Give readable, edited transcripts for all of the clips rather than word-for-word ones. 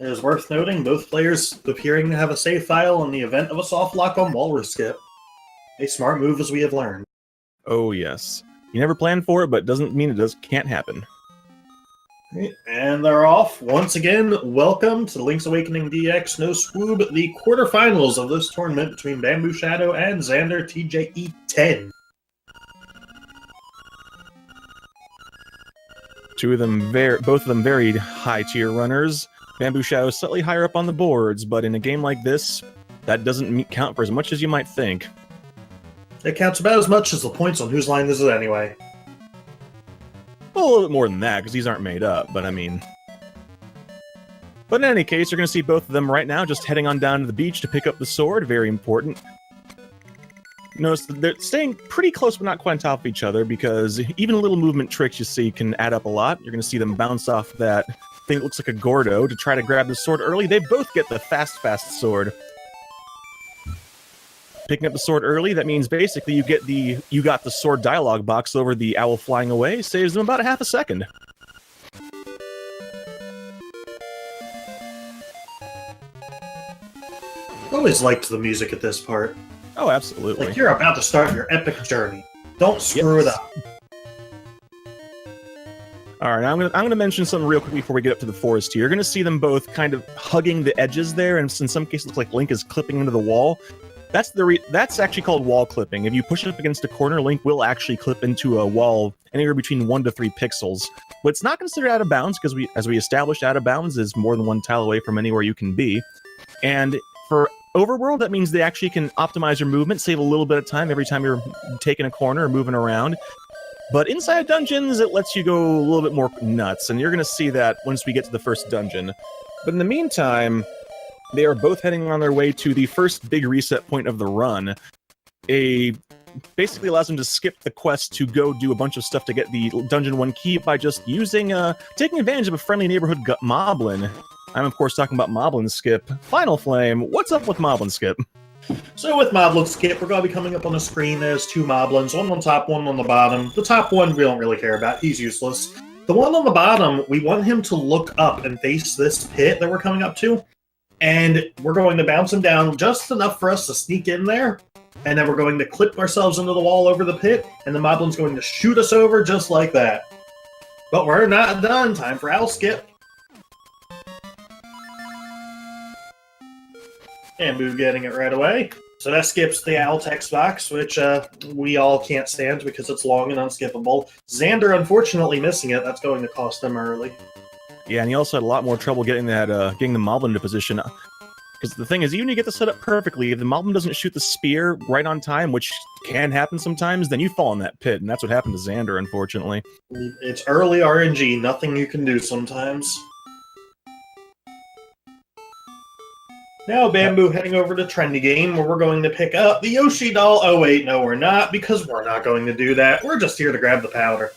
It is worth noting both players appearing to have a save file in the event of a soft lock on Walrus Skip. A smart move, as we have learned. Oh yes. You never planned for it, but doesn't mean it can't happen. And they're off. Once again, welcome to Link's Awakening DX No Swoob, the quarterfinals of this tournament between BambooShadow and xandertje10. Both of them very high tier runners. BambooShadow is slightly higher up on the boards, but in a game like this, that doesn't count for as much as you might think. It counts about as much as the points on whose line this is anyway. Well, a little bit more than that, because these aren't made up, but I mean... But in any case, you're going to see both of them right now just heading on down to the beach to pick up the sword. Very important. Notice that they're staying pretty close, but not quite on top of each other, because even little movement tricks you see can add up a lot. You're going to see them bounce off that thing that looks like a Gordo to try to grab the sword early. They both get the fast sword. Picking up the sword early, that means basically you got the sword dialogue box over the owl flying away, saves them about a half a second. Always liked the music at this part. Oh, absolutely. Like you're about to start your epic journey. Don't screw it up. Alright, now I'm gonna mention something real quick before we get up to the forest here. You're gonna see them both kind of hugging the edges there, and in some cases it looks like Link is clipping into the wall. That's actually called wall clipping. If you push it up against a corner, Link will actually clip into a wall anywhere between 1 to 3 pixels. But it's not considered out of bounds, because as we established, out of bounds is more than 1 tile away from anywhere you can be. And for Overworld, that means they actually can optimize your movement, save a little bit of time every time you're taking a corner or moving around. But inside dungeons, it lets you go a little bit more nuts, and you're going to see that once we get to the first dungeon. But in the meantime, they are both heading on their way to the first big reset point of the run. Basically allows them to skip the quest to go do a bunch of stuff to get the Dungeon 1 key by just taking advantage of a friendly neighborhood moblin. I'm, of course, talking about Moblin Skip. Final Flame, what's up with Moblin Skip? So with Moblin Skip, we're going to be coming up on the screen. There's 2 Moblins, one on top, one on the bottom. The top one we don't really care about. He's useless. The one on the bottom, we want him to look up and face this pit that we're coming up to. And we're going to bounce him down just enough for us to sneak in there. And then we're going to clip ourselves into the wall over the pit. And the Moblin's going to shoot us over just like that. But we're not done. Time for Owl Skip. And we're getting it right away. So that skips the Owl text box, which we all can't stand because it's long and unskippable. Xander, unfortunately, missing it. That's going to cost him early. Yeah, and he also had a lot more trouble getting the Moblin into position. Because the thing is, even if you get the setup perfectly, if the Moblin doesn't shoot the spear right on time, which can happen sometimes, then you fall in that pit, and that's what happened to Xander, unfortunately. It's early RNG, nothing you can do sometimes. Now Bamboo heading over to Trendy Game, where we're going to pick up the Yoshi doll. Oh wait, no we're not, because we're not going to do that. We're just here to grab the powder.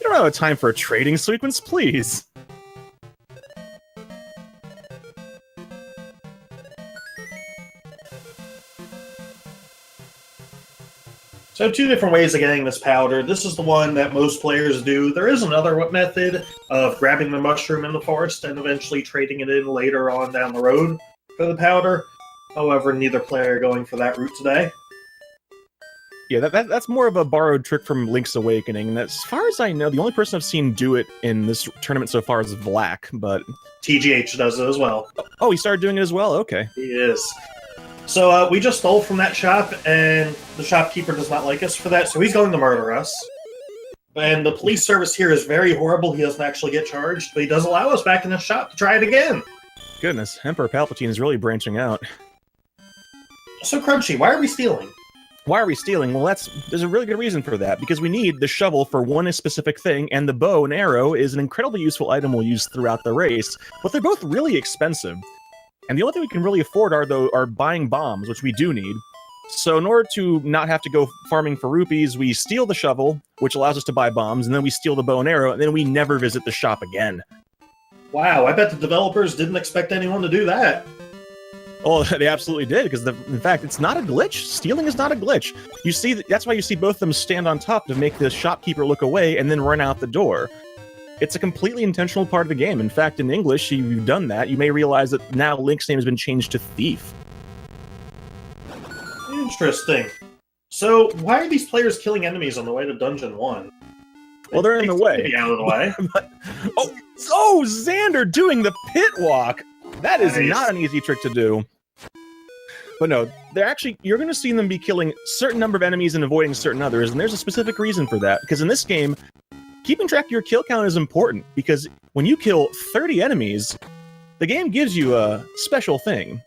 You don't have time for a trading sequence, please. So 2 different ways of getting this powder. This is the one that most players do. There is another method of grabbing the mushroom in the forest and eventually trading it in later on down the road for the powder. However, neither player are going for that route today. Yeah, that's more of a borrowed trick from Link's Awakening. And as far as I know, the only person I've seen do it in this tournament so far is Vlak, but... TGH does it as well. Oh, he started doing it as well? Okay. He is. So we just stole from that shop, and the shopkeeper does not like us for that, so he's going to murder us. And the police service here is very horrible. He doesn't actually get charged, but he does allow us back in the shop to try it again. Goodness, Emperor Palpatine is really branching out. So Crunchy, why are we stealing? Why are we stealing? Well, there's a really good reason for that, because we need the shovel for one specific thing, and the bow and arrow is an incredibly useful item we'll use throughout the race, but they're both really expensive. And the only thing we can really afford are buying bombs, which we do need. So in order to not have to go farming for rupees, we steal the shovel, which allows us to buy bombs, and then we steal the bow and arrow, and then we never visit the shop again. Wow, I bet the developers didn't expect anyone to do that. Oh, they absolutely did, because in fact, it's not a glitch. Stealing is not a glitch. You see, that's why you see both of them stand on top to make the shopkeeper look away and then run out the door. It's a completely intentional part of the game. In fact, in English, if you've done that, you may realize that now Link's name has been changed to Thief. Interesting. So, why are these players killing enemies on the way to Dungeon 1? Well, they're in the way. Be out of the way. Oh, Xander doing the pit walk! That is Nice. not an easy trick to do. But no, they're actually, you're going to see them be killing a certain number of enemies and avoiding certain others, and there's a specific reason for that. Because in this game, keeping track of your kill count is important, because when you kill 30 enemies, the game gives you a special thing.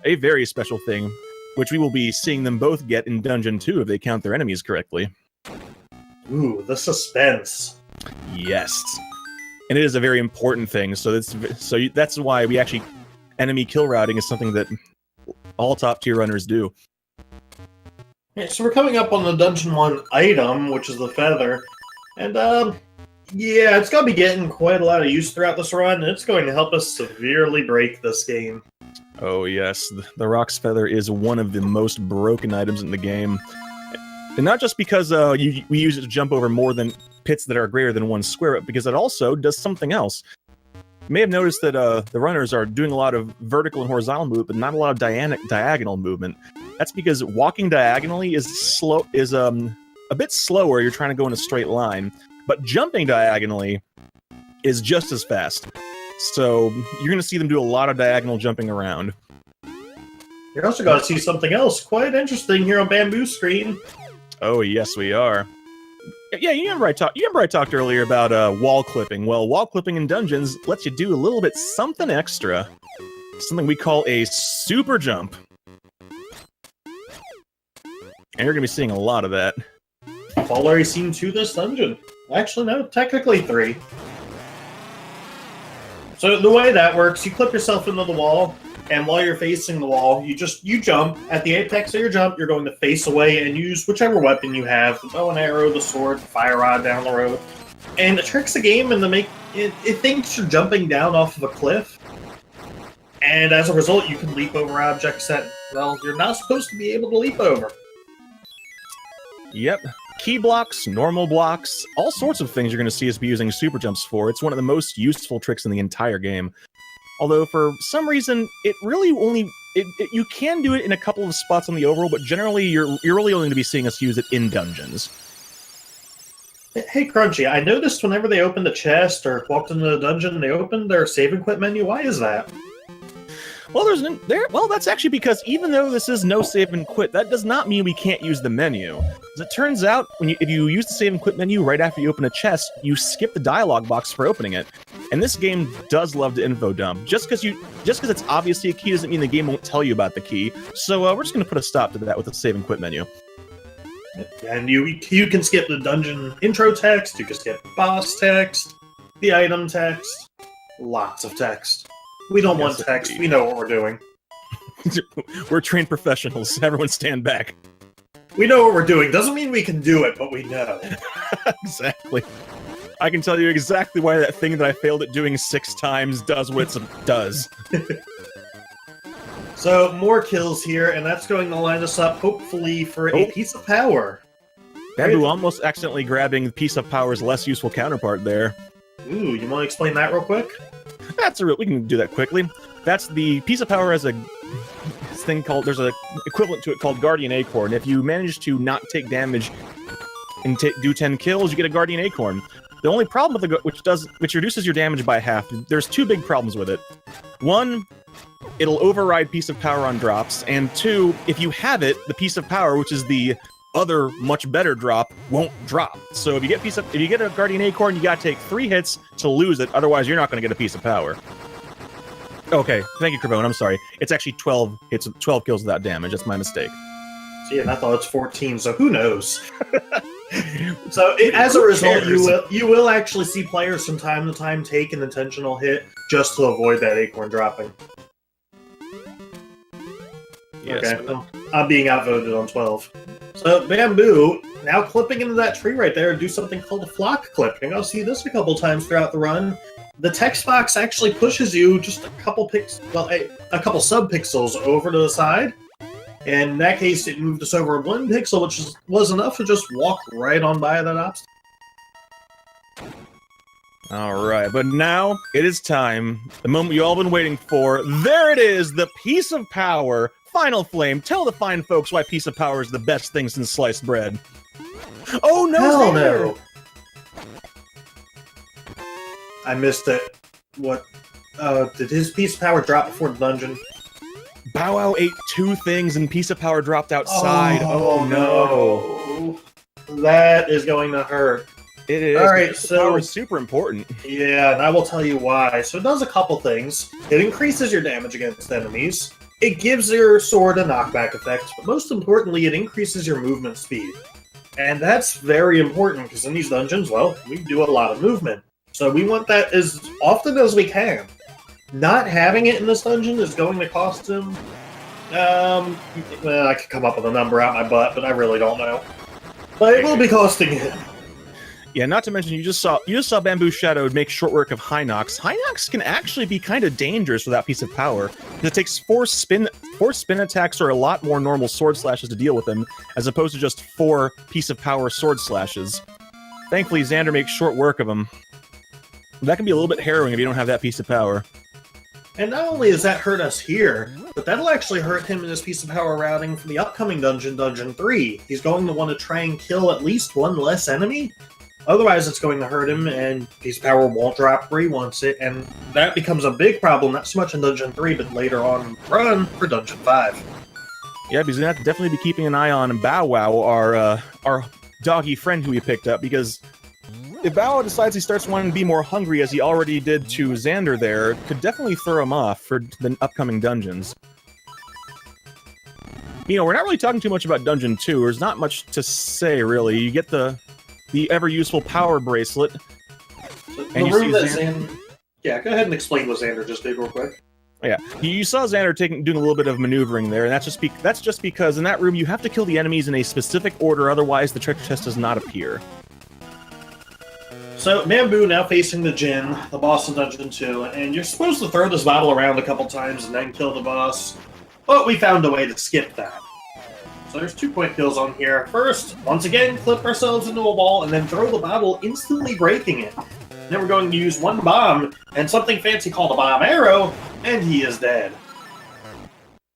A very special thing, which we will be seeing them both get in Dungeon 2 if they count their enemies correctly. Ooh, the suspense. Yes. And it is a very important thing, so that's why we actually... Enemy kill routing is something that all top-tier runners do. Yeah, so we're coming up on the Dungeon 1 item, which is the feather. And, yeah, it's going to be getting quite a lot of use throughout this run, and it's going to help us severely break this game. Oh yes, the Rock's Feather is one of the most broken items in the game. And not just because we use it to jump over more than pits that are greater than 1 square, but because it also does something else. You may have noticed that the runners are doing a lot of vertical and horizontal movement, but not a lot of diagonal movement. That's because walking diagonally is a bit slower. You're trying to go in a straight line, but jumping diagonally is just as fast. So you're going to see them do a lot of diagonal jumping around. You're also going to see something else quite interesting here on Bamboo Screen. Oh yes, we are. Yeah, you remember I talked earlier about wall clipping. Well, wall clipping in dungeons lets you do a little bit something extra. Something we call a super jump. And you're going to be seeing a lot of that. I've already seen 2 this dungeon. Actually, no, technically 3. So the way that works, you clip yourself into the wall, and while you're facing the wall, you jump. At the apex of your jump, you're going to face away and use whichever weapon you have, the bow and arrow, the sword, the fire rod down the road. And it tricks the game and it thinks you're jumping down off of a cliff. And as a result, you can leap over objects that, well, you're not supposed to be able to leap over. Yep. Key blocks, normal blocks, all sorts of things you're going to see us be using super jumps for. It's one of the most useful tricks in the entire game. Although, for some reason, it really only... you can do it in a couple of spots on the overworld, but generally, you're really only going to be seeing us use it in dungeons. Hey, Crunchy, I noticed whenever they opened a chest or walked into the dungeon, they opened their save and quit menu. Why is that? Well, that's actually because even though this is no save and quit, that does not mean we can't use the menu. As it turns out, if you use the save and quit menu right after you open a chest, you skip the dialogue box for opening it. And this game does love to info dump. Just because it's obviously a key doesn't mean the game won't tell you about the key. So we're just going to put a stop to that with the save and quit menu. And you can skip the dungeon intro text, you can skip boss text, the item text, lots of text. We don't want text, we know what we're doing. We're trained professionals, everyone stand back. We know what we're doing, doesn't mean we can do it, but we know. Exactly. I can tell you exactly why that thing that I failed at doing 6 times does what it does. So, more kills here, and that's going to line us up, hopefully, for a piece of power. Bamboo almost accidentally grabbing the piece of power's less useful counterpart there. Ooh, you want to explain that real quick? We can do that quickly. That's the piece of power has a thing called, there's a equivalent to it called Guardian Acorn. If you manage to not take damage and do 10 kills, you get a Guardian Acorn. The only problem with which reduces your damage by half, there's 2 big problems with it. 1, it'll override piece of power on drops, and 2, if you have it, the piece of power, which is the other much better drop, won't drop. So if you get a Guardian Acorn, you gotta take 3 hits to lose it, otherwise you're not gonna get a piece of power. Okay, thank you, Carbone, I'm sorry. It's actually 12 hits, 12 kills without damage, that's my mistake. See, and I thought it's 14, so who knows? So, as a result, you will actually see players from time to time take an intentional hit just to avoid that acorn dropping. Yes. Okay, I'm being outvoted on 12. So, Bamboo, now clipping into that tree right there, do something called a flock clipping. I'll see this a couple times throughout the run. The text box actually pushes you just a couple sub-pixels over to the side. And in that case, it moved us over 1 pixel, which was enough to just walk right on by that obstacle. All right, but now it is time. The moment you all been waiting for. There it is, the piece of power. Final Flame, tell the fine folks why piece of power is the best thing since sliced bread. Oh no, Hell Xander! no. I missed it. What? Did his piece of power drop before the dungeon? Bow Wow ate 2 things and piece of power dropped outside. Oh no. That is going to hurt. It is. All right, piece of so power is super important. Yeah, and I will tell you why. So it does a couple things. It increases your damage against enemies. It gives your sword a knockback effect, but most importantly, it increases your movement speed. And that's very important, because in these dungeons, well, we do a lot of movement. So we want that as often as we can. Not having it in this dungeon is going to cost him... well, I could come up with a number out my butt, but I really don't know. But it will be costing him. Yeah, not to mention you just saw BambooShadow make short work of High Knocks. High Knocks can actually be kind of dangerous without piece of power. It takes 4 spin attacks or a lot more normal sword slashes to deal with them, as opposed to just 4 piece of power sword slashes. Thankfully, Xander makes short work of them. That can be a little bit harrowing if you don't have that piece of power. And not only does that hurt us here, but that'll actually hurt him in his piece of power routing for the upcoming dungeon, Dungeon 3. He's going to want to try and kill at least 1 less enemy. Otherwise, it's going to hurt him, and piece of power won't drop where he wants it, and that becomes a big problem, not so much in Dungeon 3, but later on in the run for Dungeon 5. Yeah, because he's going to have to definitely be keeping an eye on Bow Wow, our doggy friend who we picked up, because if Bow Wow decides he starts wanting to be more hungry, as he already did to Xander there, it could definitely throw him off for the upcoming dungeons. You know, we're not really talking too much about Dungeon 2. There's not much to say, really. You get the ever-useful power bracelet. So and the room you that see Xander... Yeah, go ahead and explain what Xander just did real quick. Yeah, you saw Xander doing a little bit of maneuvering there, and that's just because in that room you have to kill the enemies in a specific order, otherwise the treasure chest does not appear. So, Bamboo now facing the Djinn, the boss of Dungeon 2, and you're supposed to throw this bottle around a couple times and then kill the boss, but we found a way to skip that. So there's 2 quick kills on here. First, once again, clip ourselves into a wall and then throw the bottle, instantly breaking it. Then we're going to use 1 bomb and something fancy called a bomb arrow, and he is dead.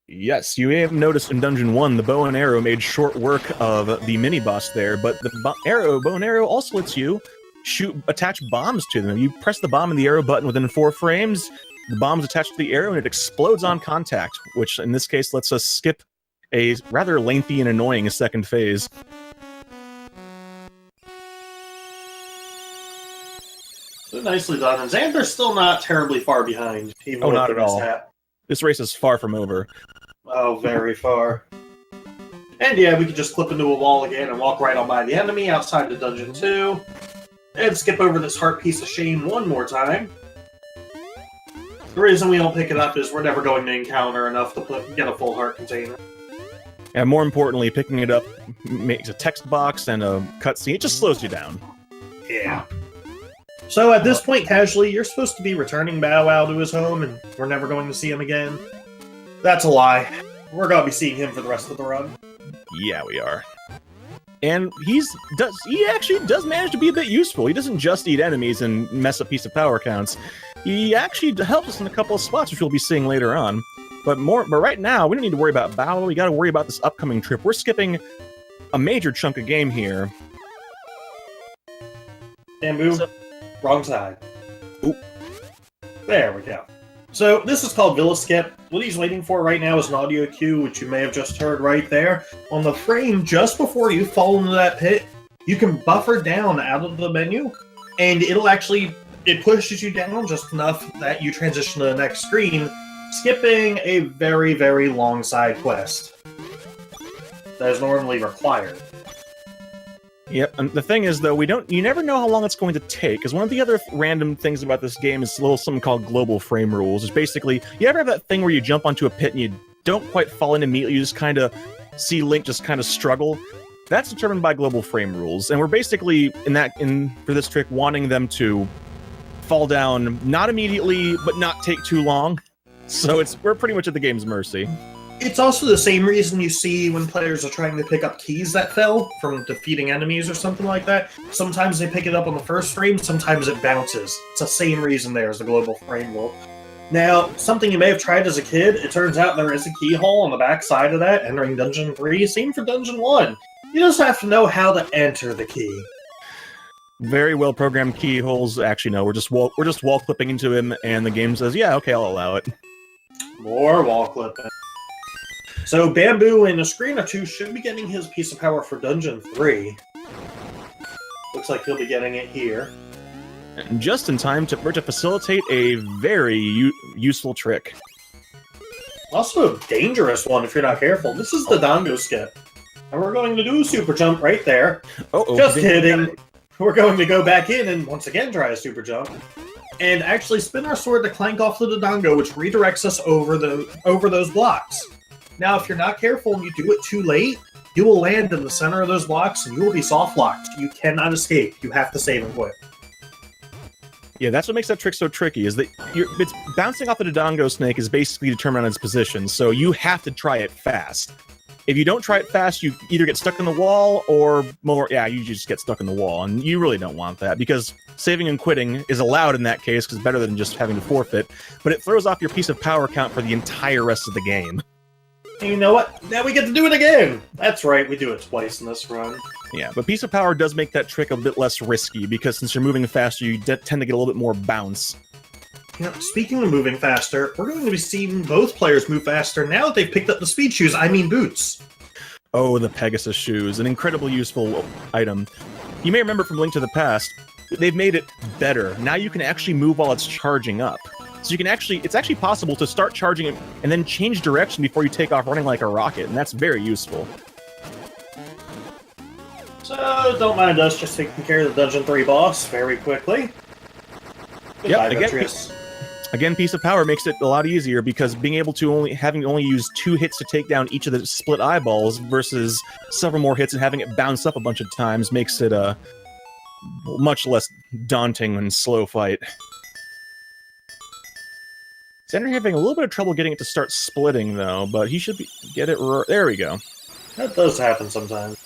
Yes, you may have noticed in Dungeon 1, the bow and arrow made short work of the mini-boss there, but the bow and arrow also lets you attach bombs to them. You press the bomb and the arrow button within 4 frames, the bomb's attached to the arrow and it explodes on contact, which in this case lets us skip a rather lengthy and annoying second phase. So nicely done, and Xander's still not terribly far behind. Even Oh, with not the at all. mishap. This race is far from over. Oh, very far. And yeah, we could just clip into a wall again and walk right on by the enemy outside the Dungeon 2. And skip over this heart piece of shame 1 more time. The reason we don't pick it up is we're never going to encounter enough to get a full heart container. And more importantly, picking it up makes a text box and a cutscene. It just slows you down. Yeah. So at this point, casually, you're supposed to be returning Bow Wow to his home, and we're never going to see him again. That's a lie. We're going to be seeing him for the rest of the run. Yeah, we are. And he actually does manage to be a bit useful. He doesn't just eat enemies and mess up piece of power counts. He actually helps us in a couple of spots, which we'll be seeing later on. But right now, we don't need to worry about Bow Wow. We got to worry about this upcoming trip. We're skipping a major chunk of game here. Bamboo, wrong side. Oop. There we go. So this is called Villa Skip. What he's waiting for right now is an audio cue, which you may have just heard right there. On the frame just before you fall into that pit, you can buffer down out of the menu, and it pushes you down just enough that you transition to the next screen, skipping a very, very long side quest that is normally required. Yep, and the thing is, though, you never know how long it's going to take, because one of the other random things about this game is something called global frame rules. It's basically, you ever have that thing where you jump onto a pit and you don't quite fall in immediately, you just kind of see Link just kind of struggle? That's determined by global frame rules, and we're basically, for this trick, wanting them to fall down, not immediately, but not take too long. So we're pretty much at the game's mercy. It's also the same reason you see when players are trying to pick up keys that fell from defeating enemies or something like that. Sometimes they pick it up on the first frame, sometimes it bounces. It's the same reason there as the global frame rule. Now, something you may have tried as a kid, it turns out there is a keyhole on the back side of that, entering Dungeon 3, same for Dungeon 1. You just have to know how to enter the key. Very well programmed keyholes. Actually, no, we're just wall clipping into him, and the game says, "Yeah, okay, I'll allow it." More wall clipping. So Bamboo in a screen or two should be getting his piece of power for Dungeon 3. Looks like he'll be getting it here. And just in time to facilitate a very useful trick. Also a dangerous one if you're not careful. This is the Dango skip. And we're going to do a super jump right there. Just kidding. We're going to go back in and once again try a super jump. And actually spin our sword to clank off the Dodongo, which redirects us over those blocks. Now, if you're not careful and you do it too late, you will land in the center of those blocks and you will be soft-locked. You cannot escape. You have to save and quit. Yeah, that's what makes that trick so tricky, is that it's bouncing off the Dodongo snake is basically determined on its position, so you have to try it fast. If you don't try it fast, you either get stuck in the wall, or more, yeah, you just get stuck in the wall, and you really don't want that, because saving and quitting is allowed in that case, because it's better than just having to forfeit, but it throws off your piece of power count for the entire rest of the game. And you know what? Now we get to do it again! That's right, we do it twice in this run. Yeah, but piece of power does make that trick a bit less risky, because since you're moving faster, you tend to get a little bit more bounce. You know, speaking of moving faster, we're going to be seeing both players move faster now that they've picked up the speed shoes, I mean boots. Oh, the Pegasus shoes, an incredibly useful item. You may remember from Link to the Past, they've made it better. Now you can actually move while it's charging up. So you can it's actually possible to start charging it and then change direction before you take off running like a rocket, and that's very useful. So, don't mind us just taking care of the Dungeon 3 boss very quickly. Goodbye, Again, piece of power makes it a lot easier, because being able to having only use 2 hits to take down each of the split eyeballs versus several more hits and having it bounce up a bunch of times makes it a much less daunting and slow fight. Xander having a little bit of trouble getting it to start splitting, though, but he should get it. There we go. That does happen sometimes.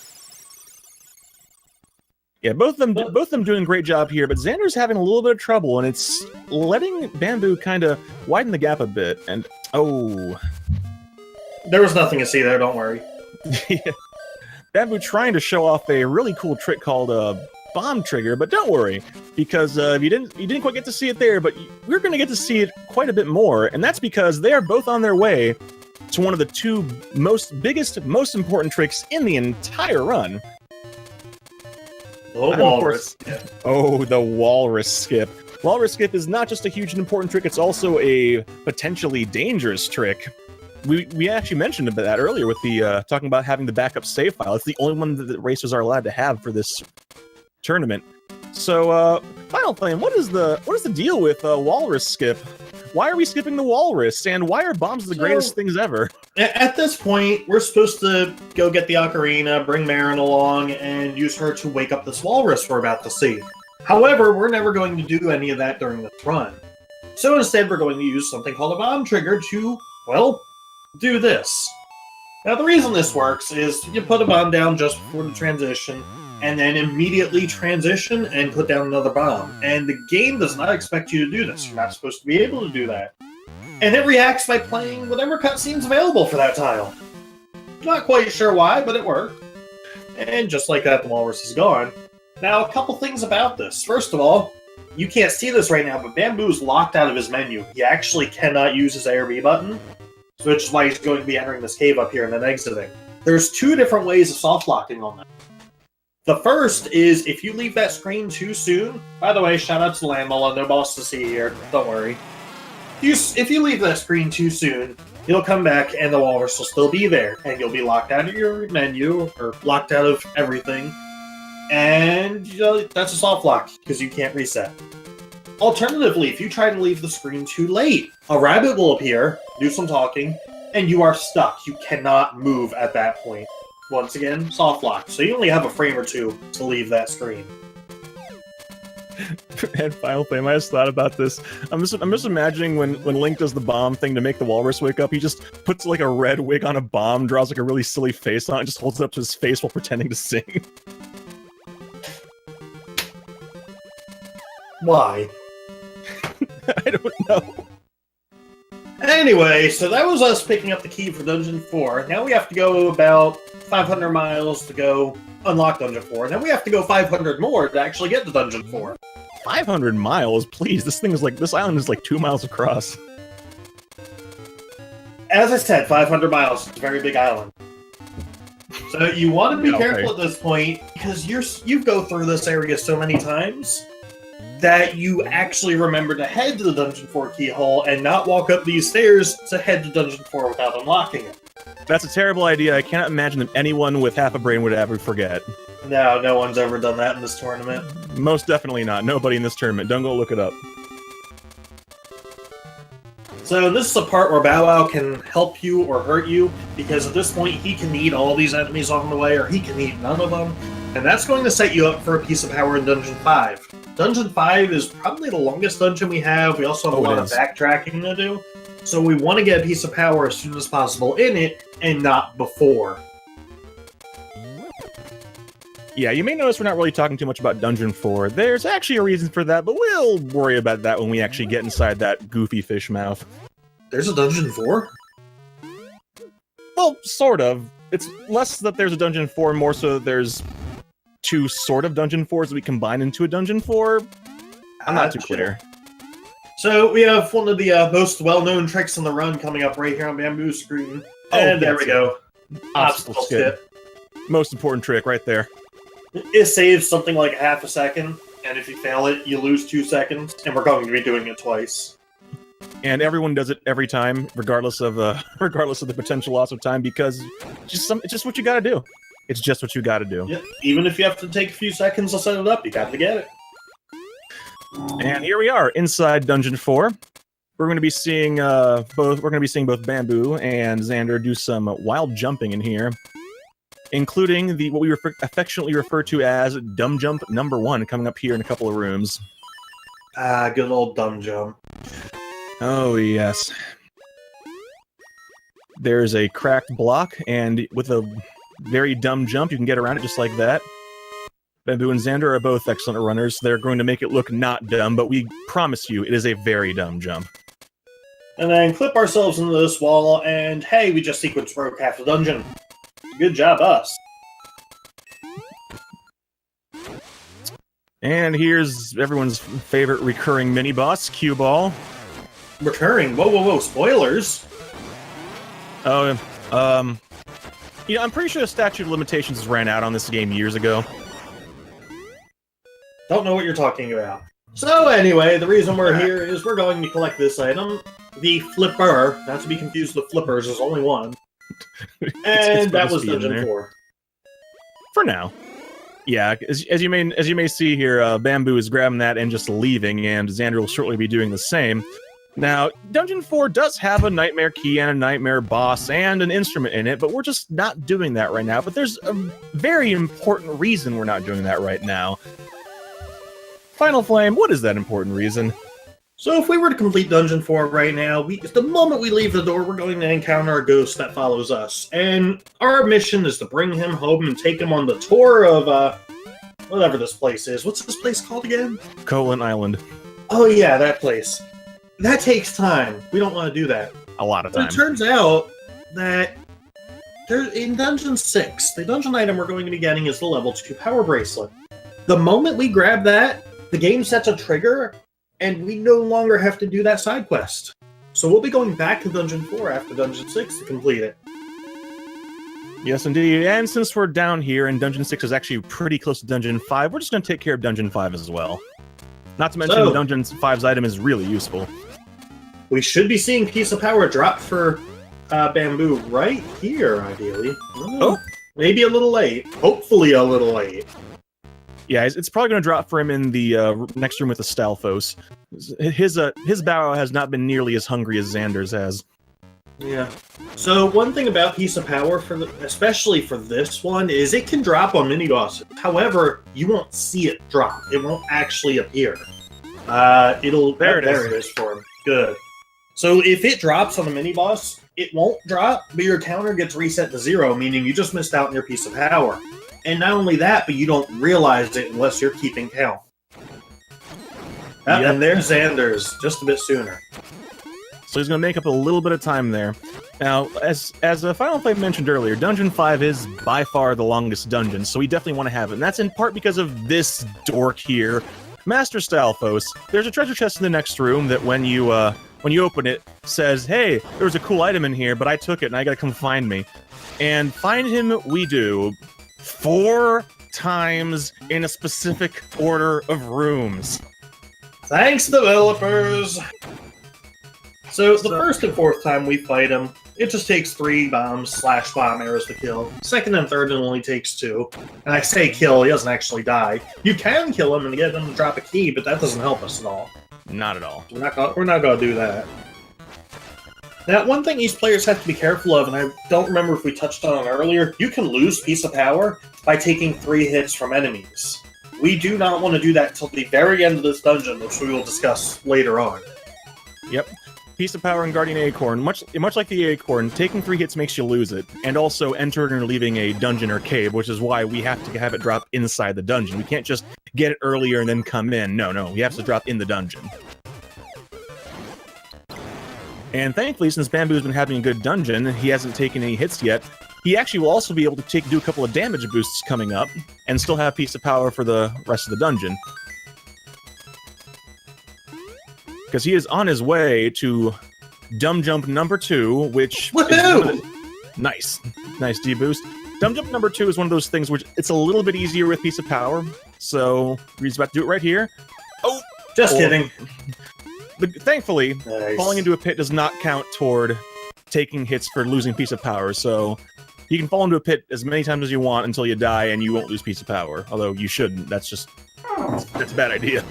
Yeah, both of them doing a great job here, but Xander's having a little bit of trouble, and it's letting Bamboo kind of widen the gap a bit. And oh, there was nothing to see there. Don't worry. Yeah. Bamboo trying to show off a really cool trick called a bomb trigger, but don't worry, because you didn't quite get to see it there, but we're going to get to see it quite a bit more, and that's because they are both on their way to one of the 2 most important tricks in the entire run. The walrus. Oh, the walrus skip. Walrus skip is not just a huge and important trick, it's also a potentially dangerous trick. We actually mentioned about that earlier with the talking about having the backup save file. It's the only one that the racers are allowed to have for this tournament. So, Final Flame, what is the deal with walrus skip? Why are we skipping the walrus, and why are bombs the greatest things ever? At this point, we're supposed to go get the ocarina, bring Marin along, and use her to wake up this walrus we're about to see. However, we're never going to do any of that during this run. So instead, we're going to use something called a bomb trigger to, well, do this. Now, the reason this works is you put a bomb down just before the transition, and then immediately transition and put down another bomb. And the game does not expect you to do this. You're not supposed to be able to do that. And it reacts by playing whatever cutscene's available for that tile. Not quite sure why, but it worked. And just like that, the walrus is gone. Now, a couple things about this. First of all, you can't see this right now, but Bamboo's locked out of his menu. He actually cannot use his A or B button, which is why he's going to be entering this cave up here and then exiting. There's 2 different ways of soft locking on that. The first is if you leave that screen too soon. By the way, shout out to Landmala, no boss to see here. Don't worry. If you leave that screen too soon, you'll come back and the walrus will still be there, and you'll be locked out of your menu or locked out of everything. And that's a soft lock because you can't reset. Alternatively, if you try to leave the screen too late, a rabbit will appear, do some talking, and you are stuck. You cannot move at that point. Once again, soft lock. So you only have a frame or 2 to leave that screen. And Final Flame, I just thought about this. I'm just imagining when Link does the bomb thing to make the walrus wake up, he just puts like a red wig on a bomb, draws like a really silly face on it, and just holds it up to his face while pretending to sing. Why? I don't know. Anyway, so that was us picking up the key for Dungeon 4. Now we have to go about 500 miles to go unlock Dungeon 4. Then we have to go 500 more to actually get to Dungeon 4. 500 miles? Please, this island is like 2 miles across. As I said, 500 miles. It's a very big island. So you want to be Okay. careful at this point, because you go through this area so many times that you actually remember to head to the Dungeon 4 keyhole and not walk up these stairs to head to Dungeon 4 without unlocking it. That's a terrible idea. I cannot imagine that anyone with half a brain would ever forget. No one's ever done that in this tournament. Most definitely not. Nobody in this tournament. Don't go look it up. So this is a part where Bow Wow can help you or hurt you, because at this point he can eat all these enemies on the way, or he can eat none of them, and that's going to set you up for a piece of power in Dungeon 5. Dungeon 5 is probably the longest dungeon we have. We also have a lot of backtracking to do, so we want to get a piece of power as soon as possible in it, and not before. Yeah, you may notice we're not really talking too much about Dungeon 4. There's actually a reason for that, but we'll worry about that when we actually get inside that goofy fish mouth. There's a Dungeon 4? Well, sort of. It's less that there's a Dungeon 4, more so that there's two sort of Dungeon 4s that we combine into a Dungeon 4. I'm not too clear. So we have one of the most well-known tricks in the run coming up right here on Bamboo screen. And there we go. Obstacle skip. Most important trick right there. It saves something like half a second, and if you fail it, you lose 2 seconds, and we're going to be doing it twice. And everyone does it every time, regardless of the potential loss of time, because it's just what you gotta do. It's just what you gotta do. Yeah, even if you have to take a few seconds to set it up, you got to get it. And here we are inside Dungeon 4. We're going to be seeing both Bamboo and Xander do some wild jumping in here, including what we affectionately refer to as Dumb Jump number 1, coming up here in a couple of rooms. Good old Dumb Jump. Oh yes. There's a cracked block, and with a very dumb jump, you can get around it just like that. Bamboo and Xander are both excellent runners. They're going to make it look not dumb, but we promise you it is a very dumb jump. And then clip ourselves into this wall, and hey, we just sequence broke half the dungeon. Good job, us. And here's everyone's favorite recurring mini-boss, Cue Ball. Recurring? Whoa, spoilers! I'm pretty sure the statute of limitations ran out on this game years ago. Don't know what you're talking about. So anyway, the reason we're here is we're going to collect this item. The Flipper, not to be confused with Flippers, there's only one. And that was Dungeon 4. For now. Yeah, as you may see here, Bamboo is grabbing that and just leaving, and Xander will shortly be doing the same. Now, Dungeon 4 does have a nightmare key and a nightmare boss and an instrument in it, but we're just not doing that right now. But there's a very important reason we're not doing that right now. Final Flame, what is that important reason? So if we were to complete Dungeon 4 right now, the moment we leave the door, we're going to encounter a ghost that follows us. And our mission is to bring him home and take him on the tour of, whatever this place is. What's this place called again? Colon Island. Oh yeah, that place. That takes time. We don't want to do that. A lot of time. But it turns out that in Dungeon 6, the dungeon item we're going to be getting is the level 2 power bracelet. The moment we grab that, the game sets a trigger, and we no longer have to do that side quest. So we'll be going back to Dungeon 4 after Dungeon 6 to complete it. Yes, indeed. And since we're down here, and Dungeon 6 is actually pretty close to Dungeon 5, we're just going to take care of Dungeon 5 as well. Not to mention Dungeon 5's item is really useful. We should be seeing Piece of Power drop for Bamboo right here, ideally. Oh! Maybe a little late. Hopefully a little late. Yeah, it's probably going to drop for him in the next room with the Stalfos. His Bow has not been nearly as hungry as Xander's has. Yeah. So one thing about Piece of Power, especially for this one, is it can drop on mini bosses. However, you won't see it drop. It won't actually appear. There it is for him. Good. So if it drops on a mini boss, it won't drop, but your counter gets reset to 0, meaning you just missed out on your Piece of Power. And not only that, but you don't realize it unless you're keeping count. Yep. And there's Xander's just a bit sooner. So he's going to make up a little bit of time there. Now, as Final Flame mentioned earlier, Dungeon 5 is by far the longest dungeon, so we definitely want to have it. And that's in part because of this dork here, Master Stalfos. There's a treasure chest in the next room that when you open it, says, hey, there was a cool item in here, but I took it and I gotta come find me. And find him we do 4 times in a specific order of rooms. Thanks, developers! So, the first and fourth time we fight him, it just takes 3 bombs/bomb arrows to kill. Second and third, it only takes 2. And I say kill, he doesn't actually die. You can kill him and get him to drop a key, but that doesn't help us at all. Not at all. We're not gonna do that. Now, one thing these players have to be careful of, and I don't remember if we touched on it earlier, you can lose Piece of Power by taking 3 hits from enemies. We do not want to do that until the very end of this dungeon, which we will discuss later on. Yep. Piece of Power and Guardian Acorn, much like the Acorn, taking 3 hits makes you lose it, and also entering or leaving a dungeon or cave, which is why we have to have it drop inside the dungeon. We can't just get it earlier and then come in. No, we have to drop in the dungeon. And thankfully, since Bamboo's been having a good dungeon, he hasn't taken any hits yet. He actually will also be able to do a couple of damage boosts coming up, and still have Piece of Power for the rest of the dungeon. Because he is on his way to Dumb Jump number 2, which is nice D-boost. Dumb Jump number 2 is one of those things which it's a little bit easier with Piece of Power, so he's about to do it right here. Oh! Just kidding. But thankfully, nice. Falling into a pit does not count toward taking hits for losing Piece of Power, so you can fall into a pit as many times as you want until you die and you won't lose Piece of Power. Although you shouldn't, that's a bad idea.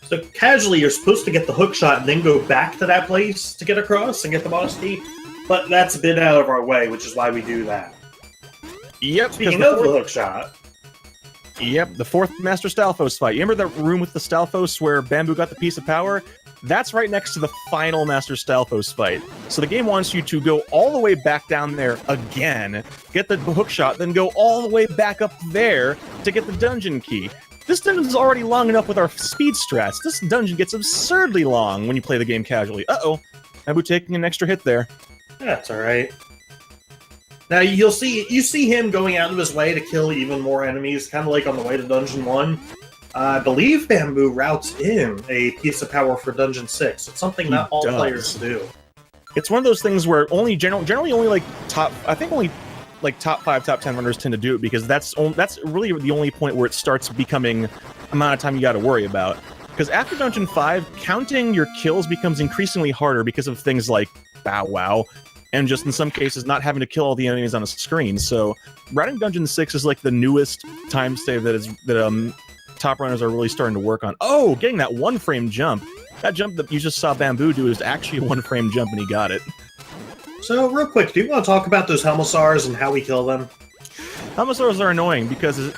So casually, you're supposed to get the hook shot and then go back to that place to get across and get the boss key, but that's a bit out of our way, which is why we do that. Yep. Speaking of the hook shot. Yep, the 4th Master Stalfos fight. You remember that room with the Stalfos where Bamboo got the Piece of Power? That's right next to the final Master Stalfos fight. So the game wants you to go all the way back down there again, get the hook shot, then go all the way back up there to get the dungeon key. This dungeon is already long enough with our speed strats. This dungeon gets absurdly long when you play the game casually. Uh-oh. Bamboo taking an extra hit there. That's alright. Now, you see him going out of his way to kill even more enemies, kind of like on the way to Dungeon 1. I believe Bamboo routes in a Piece of Power for Dungeon 6. It's something not all players do. It's one of those things where generally only like top 5, top 10 runners tend to do it, because that's really the only point where it starts becoming amount of time you got to worry about. Because after Dungeon 5, counting your kills becomes increasingly harder because of things like Bow Wow, and just in some cases not having to kill all the enemies on a screen. So routing Dungeon 6 is like the newest time save that top runners are really starting to work on. Oh, getting that 1-frame jump. That jump that you just saw Bamboo do is actually a 1-frame jump, and he got it. So, real quick, do you want to talk about those Helmsars and how we kill them? Helmsars are annoying because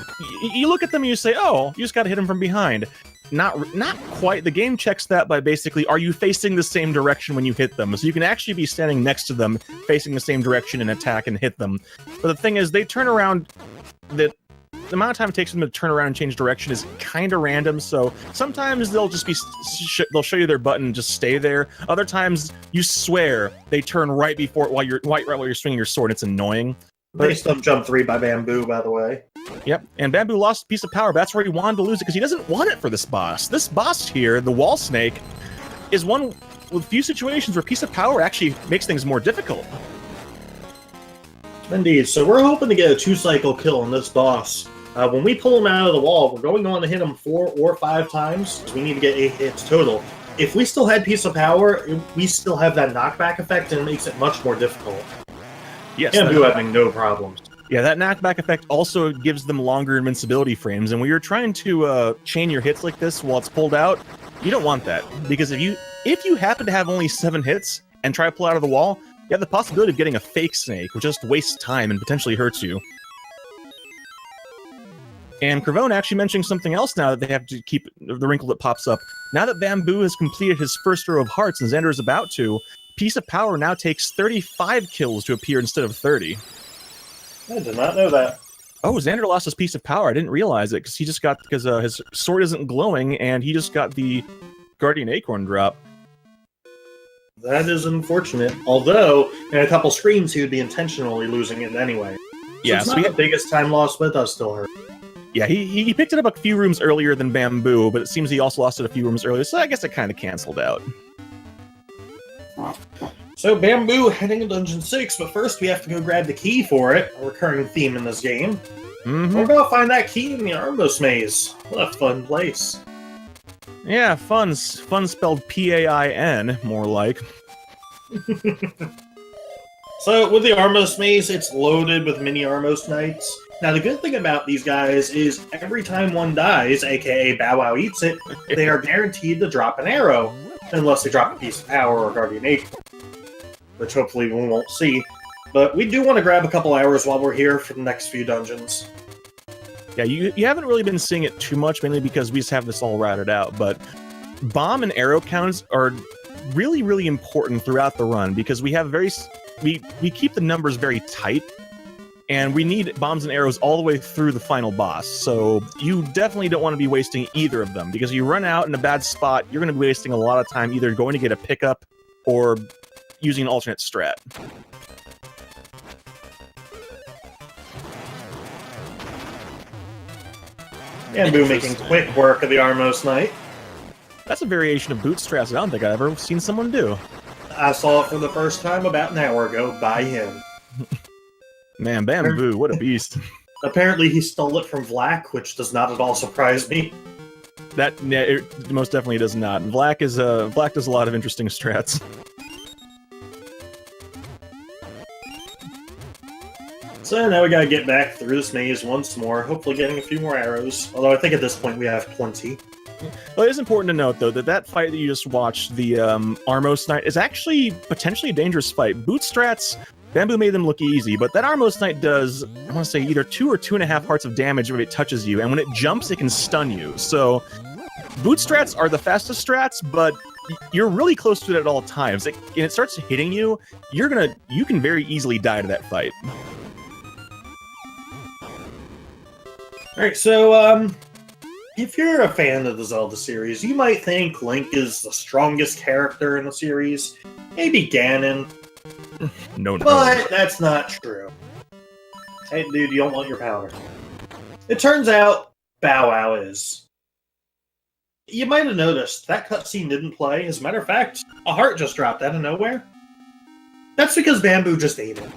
you look at them and you say, oh, you just gotta hit them from behind. Not quite. The game checks that by basically, are you facing the same direction when you hit them? So you can actually be standing next to them, facing the same direction and attack and hit them. But the thing is, they turn around, the amount of time it takes them to turn around and change direction is kind of random, so sometimes they'll just be, they'll show you their button and just stay there. Other times, you swear, they turn right before, while you're swinging your sword. It's annoying. Based on Jump 3 by Bamboo, by the way. Yep, and Bamboo lost a Piece of Power. That's where he wanted to lose it, because he doesn't want it for this boss. This boss here, the Wall Snake, is one with few situations where Piece of Power actually makes things more difficult. Indeed, so we're hoping to get a 2-cycle kill on this boss. When we pull him out of the wall, we're going on to hit him 4 or 5 times, so we need to get 8 hits total. If we still had Piece of Power, we still have that knockback effect, and it makes it much more difficult. Yes, Bamboo having no problems. Yeah, that knockback effect also gives them longer invincibility frames, and when you're trying to chain your hits like this while it's pulled out, you don't want that. Because if you happen to have only 7 hits and try to pull out of the wall, You have the possibility of getting a fake snake, which just wastes time and potentially hurts you. And Cravone actually mentioning something else now that they have to keep the wrinkle that pops up. Now that Bamboo has completed his first row of hearts and Xander is about to, Piece of Power now takes 35 kills to appear instead of 30. I did not know that. Oh, Xander lost his Piece of Power. I didn't realize it because his sword isn't glowing and he just got the Guardian Acorn drop. That is unfortunate. Although, in a couple screens, he would be intentionally losing it anyway. So Yeah, it's not the biggest time loss, but it does still hurt. Yeah, he picked it up a few rooms earlier than Bamboo, but it seems he also lost it a few rooms earlier, so I guess it kind of canceled out. So Bamboo heading to Dungeon 6, but first we have to go grab the key for it, a recurring theme in this game. Mm-hmm. We're gonna find that key in the Armos Maze. What a fun place. Yeah, fun spelled P-A-I-N, more like. So with the Armos Maze, it's loaded with mini Armos Knights. Now the good thing about these guys is every time one dies, aka Bow Wow eats it, they are guaranteed to drop an arrow, unless they drop a Piece of Power or Guardian Acorn, which hopefully we won't see. But we do want to grab a couple hours while we're here for the next few dungeons. Yeah, you haven't really been seeing it too much, mainly because we just have this all routed out, but bomb and arrow counts are really, really important throughout the run, because we have we keep the numbers very tight, and we need bombs and arrows all the way through the final boss, so you definitely don't want to be wasting either of them, because if you run out in a bad spot, you're going to be wasting a lot of time either going to get a pickup or using an alternate strat. Bamboo making quick work of the Armos Knight. That's a variation of boot straps I don't think I've ever seen someone do. I saw it for the first time about an hour ago by him. Man, Bamboo, what a beast. Apparently he stole it from Vlak, which does not at all surprise me. It most definitely does not. Vlak does a lot of interesting strats. So now we gotta get back through this maze once more, hopefully getting a few more arrows. Although I think at this point we have plenty. Well, it is important to note, though, that fight that you just watched, the Armos Knight, is actually potentially a dangerous fight. Boot strats, Bamboo made them look easy, but that Armos Knight does, I want to say, either 2 or 2.5 hearts of damage if it touches you, and when it jumps, it can stun you. So, boot strats are the fastest strats, but you're really close to it at all times. And it starts hitting you, you can very easily die to that fight. Alright, so, if you're a fan of the Zelda series, you might think Link is the strongest character in the series. Maybe Ganon. No. But that's not true. Hey, dude, you don't want your powder. It turns out Bow Wow is. You might have noticed, that cutscene didn't play. As a matter of fact, a heart just dropped out of nowhere. That's because Bamboo just ate it.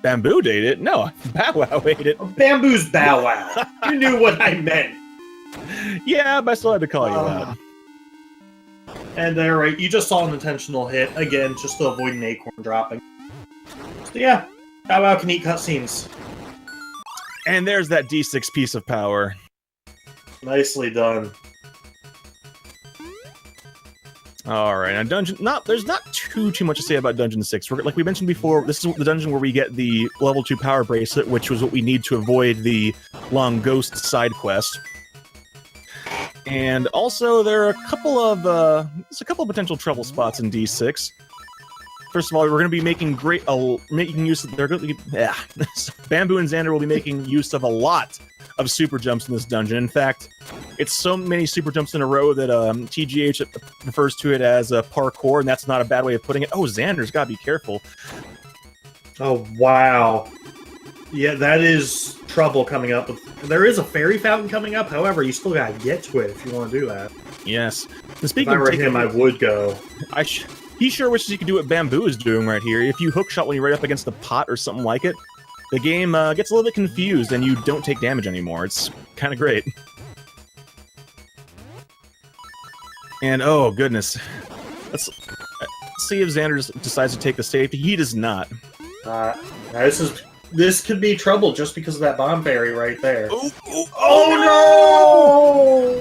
Bamboo ate it? No, Bow Wow ate it. Bamboo's Bow Wow. You knew what I meant. Yeah, but I still had to call you out. And right, you just saw an intentional hit, again, just to avoid an acorn dropping. So yeah, Bow Wow can eat cutscenes. And there's that D6 Piece of Power. Nicely done. Alright, now there's not too much to say about Dungeon 6. Like we mentioned before, this is the dungeon where we get the level 2 power bracelet, which was what we need to avoid the long ghost side quest. And also, there are a couple of potential trouble spots in D6. First of all, we're going to be making use of Bamboo and Xander will be making use of a lot of super jumps in this dungeon. In fact, it's so many super jumps in a row that TGH refers to it as parkour, and that's not a bad way of putting it. Oh, Xander's got to be careful. Oh, wow. Yeah, that is trouble coming up. There is a fairy fountain coming up, however, you still gotta get to it if you want to do that. Yes. And speaking if I were of him, I would go. He sure wishes he could do what Bamboo is doing right here. If you hookshot when you're right up against the pot or something like it, the game gets a little bit confused and you don't take damage anymore. It's kind of great. And oh goodness, let's see if Xander decides to take the safety. He does not. This could be trouble just because of that bomb fairy right there. Oh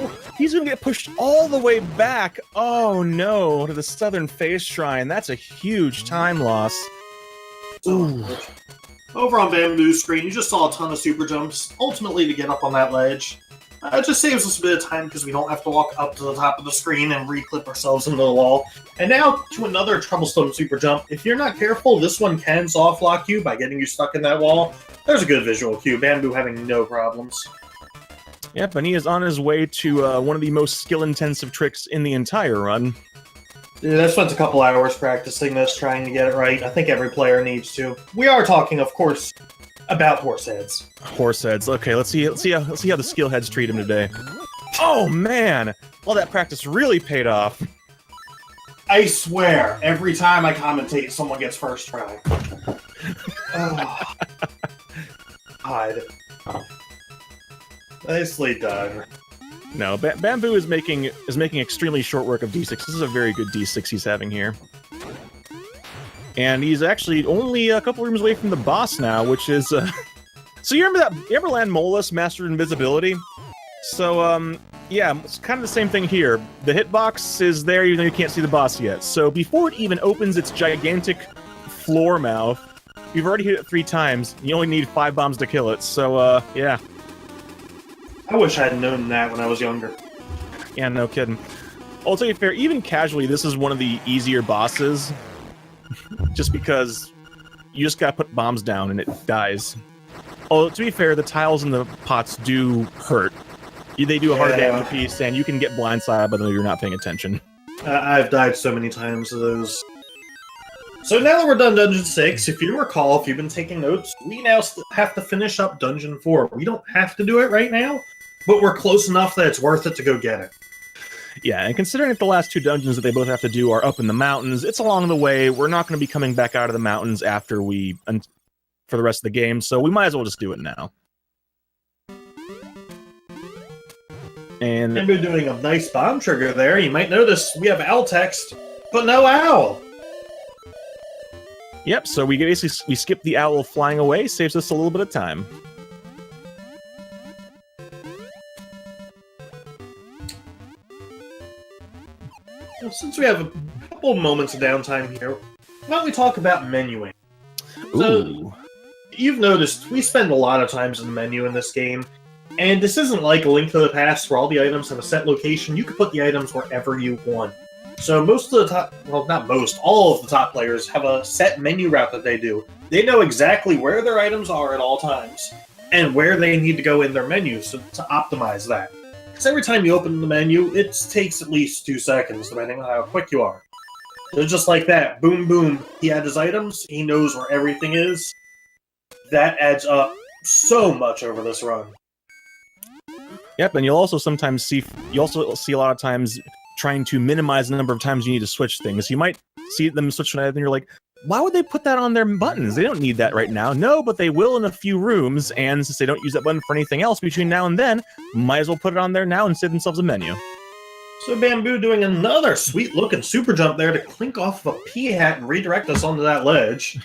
no! He's gonna get pushed all the way back. Oh no, to the Southern Face Shrine. That's a huge time loss. Ooh. Over on Bamboo's screen, you just saw a ton of super jumps, ultimately to get up on that ledge. It just saves us a bit of time because we don't have to walk up to the top of the screen and re-clip ourselves into the wall. And now to another troublesome super jump. If you're not careful, this one can soft lock you by getting you stuck in that wall. There's a good visual cue. Bamboo having no problems. Yep, and he is on his way to one of the most skill-intensive tricks in the entire run. Yeah, I spent a couple hours practicing this, trying to get it right. I think every player needs to. We are talking, of course, about horse heads. Horse heads. Okay, let's see how the skill heads treat him today. Oh man, all that practice really paid off. I swear, every time I commentate, someone gets first try. Hide. Nicely done. No, Bamboo is making extremely short work of D6. This is a very good D6 he's having here. And he's actually only a couple rooms away from the boss now, which is... So you ever land Molus, Master Invisibility? So, yeah, it's kind of the same thing here. The hitbox is there even though you can't see the boss yet. So before it even opens its gigantic floor mouth, you've already hit it 3 times. You only need 5 bombs to kill it, so, yeah. I wish I had known that when I was younger. Yeah, no kidding. I'll tell you fair, even casually, this is one of the easier bosses. Just because you just gotta put bombs down and it dies. Oh, to be fair, the tiles in the pots do hurt. They do a hard damage piece, and you can get blindsided by them if you're not paying attention. I've died so many times to those. So now that we're done Dungeon 6, if you recall, if you've been taking notes, we now have to finish up Dungeon 4. We don't have to do it right now, but we're close enough that it's worth it to go get it. Yeah, and considering that the last 2 dungeons that they both have to do are up in the mountains, it's along the way. We're not going to be coming back out of the mountains after for the rest of the game, so we might as well just do it now. And we're doing a nice bomb trigger there. You might notice we have owl text, but no owl. Yep, so we skip the owl flying away, saves us a little bit of time. Well, since we have a couple moments of downtime here, why don't we talk about menuing? So, you've noticed we spend a lot of times in the menu in this game, and this isn't like A Link to the Past where all the items have a set location. You can put the items wherever you want. So most of the top, well, not most, all of the top players have a set menu route that they do. They know exactly where their items are at all times, and where they need to go in their menu to optimize that. Because every time you open the menu, it takes at least 2 seconds, depending on how quick you are. So just like that, boom, boom, he had his items, he knows where everything is. That adds up so much over this run. Yep, and you'll also see a lot of times trying to minimize the number of times you need to switch things. You might see them switch an item, and you're like, why would they put that on their buttons? They don't need that right now. No, but they will in a few rooms, and since they don't use that button for anything else between now and then, might as well put it on there now and save themselves a menu. So Bamboo doing another sweet-looking super jump there to clink off of a pea hat and redirect us onto that ledge.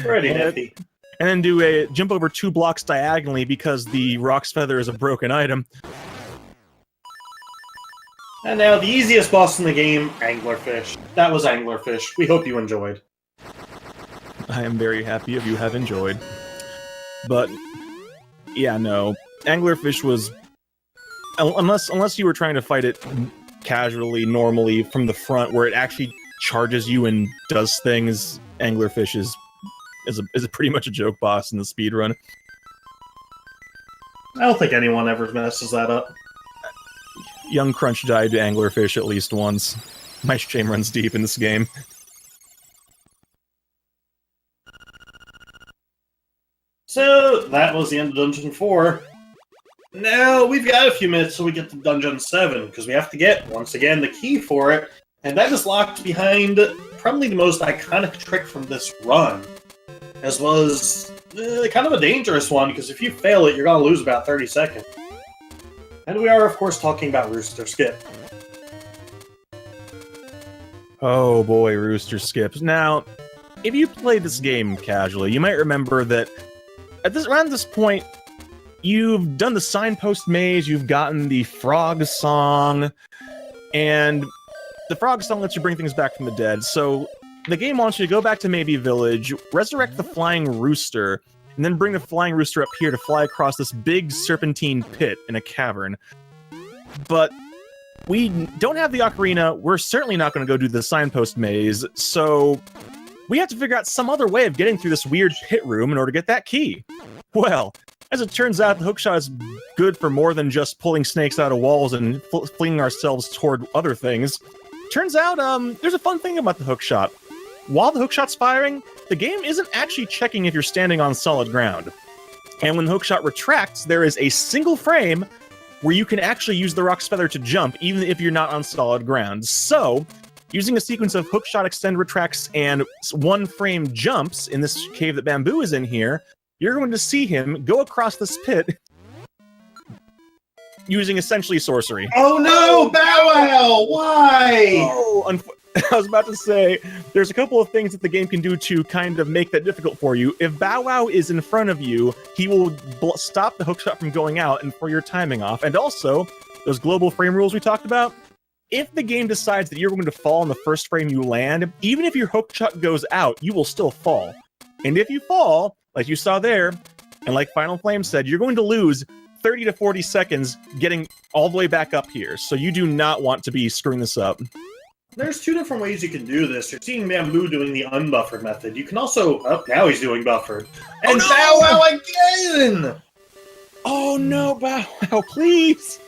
Pretty nifty. And then do a jump over 2 blocks diagonally because the Rock's Feather is a broken item. And now the easiest boss in the game, Anglerfish. That was Anglerfish. We hope you enjoyed. I am very happy if you have enjoyed. But, yeah, no. Anglerfish was... Unless you were trying to fight it casually, normally, from the front, where it actually charges you and does things, Anglerfish is pretty much a joke boss in the speedrun. I don't think anyone ever messes that up. Young Crunch died to Anglerfish at least once. My shame runs deep in this game. So, that was the end of Dungeon 4. Now, we've got a few minutes till we get to Dungeon 7, because we have to get, once again, the key for it, and that is locked behind probably the most iconic trick from this run, as well as kind of a dangerous one, because if you fail it, you're going to lose about 30 seconds. And we are, of course, talking about Rooster Skip. Oh boy, Rooster Skips. Now, if you play this game casually, you might remember that around this point, you've done the signpost maze, you've gotten the frog song, and the frog song lets you bring things back from the dead. So the game wants you to go back to Maybe Village, resurrect the flying rooster, and then bring the flying rooster up here to fly across this big serpentine pit in a cavern. But we don't have the ocarina, we're certainly not going to go do the signpost maze, so we have to figure out some other way of getting through this weird pit room in order to get that key. Well, as it turns out, the hookshot is good for more than just pulling snakes out of walls and flinging ourselves toward other things. Turns out, there's a fun thing about the hookshot. While the hookshot's firing, the game isn't actually checking if you're standing on solid ground. And when the hookshot retracts, there is a single frame where you can actually use the rock's feather to jump, even if you're not on solid ground. So, using a sequence of hookshot, extend, retracts, and one frame jumps in this cave that Bamboo is in here, you're going to see him go across this pit using essentially sorcery. Oh no, Bow Wow! Why? Oh, I was about to say, there's a couple of things that the game can do to kind of make that difficult for you. If Bow Wow is in front of you, he will stop the hookshot from going out and for your timing off. And also, those global frame rules we talked about, if the game decides that you're going to fall in the first frame you land, even if your hookshot goes out, you will still fall. And if you fall, like you saw there, and like Final Flame said, you're going to lose 30 to 40 seconds getting all the way back up here. So you do not want to be screwing this up. There's two different ways you can do this. You're seeing Bamboo doing the unbuffered method. You can also... Oh, now he's doing buffered. And Bow Wow again! Oh no, Bow Wow, please!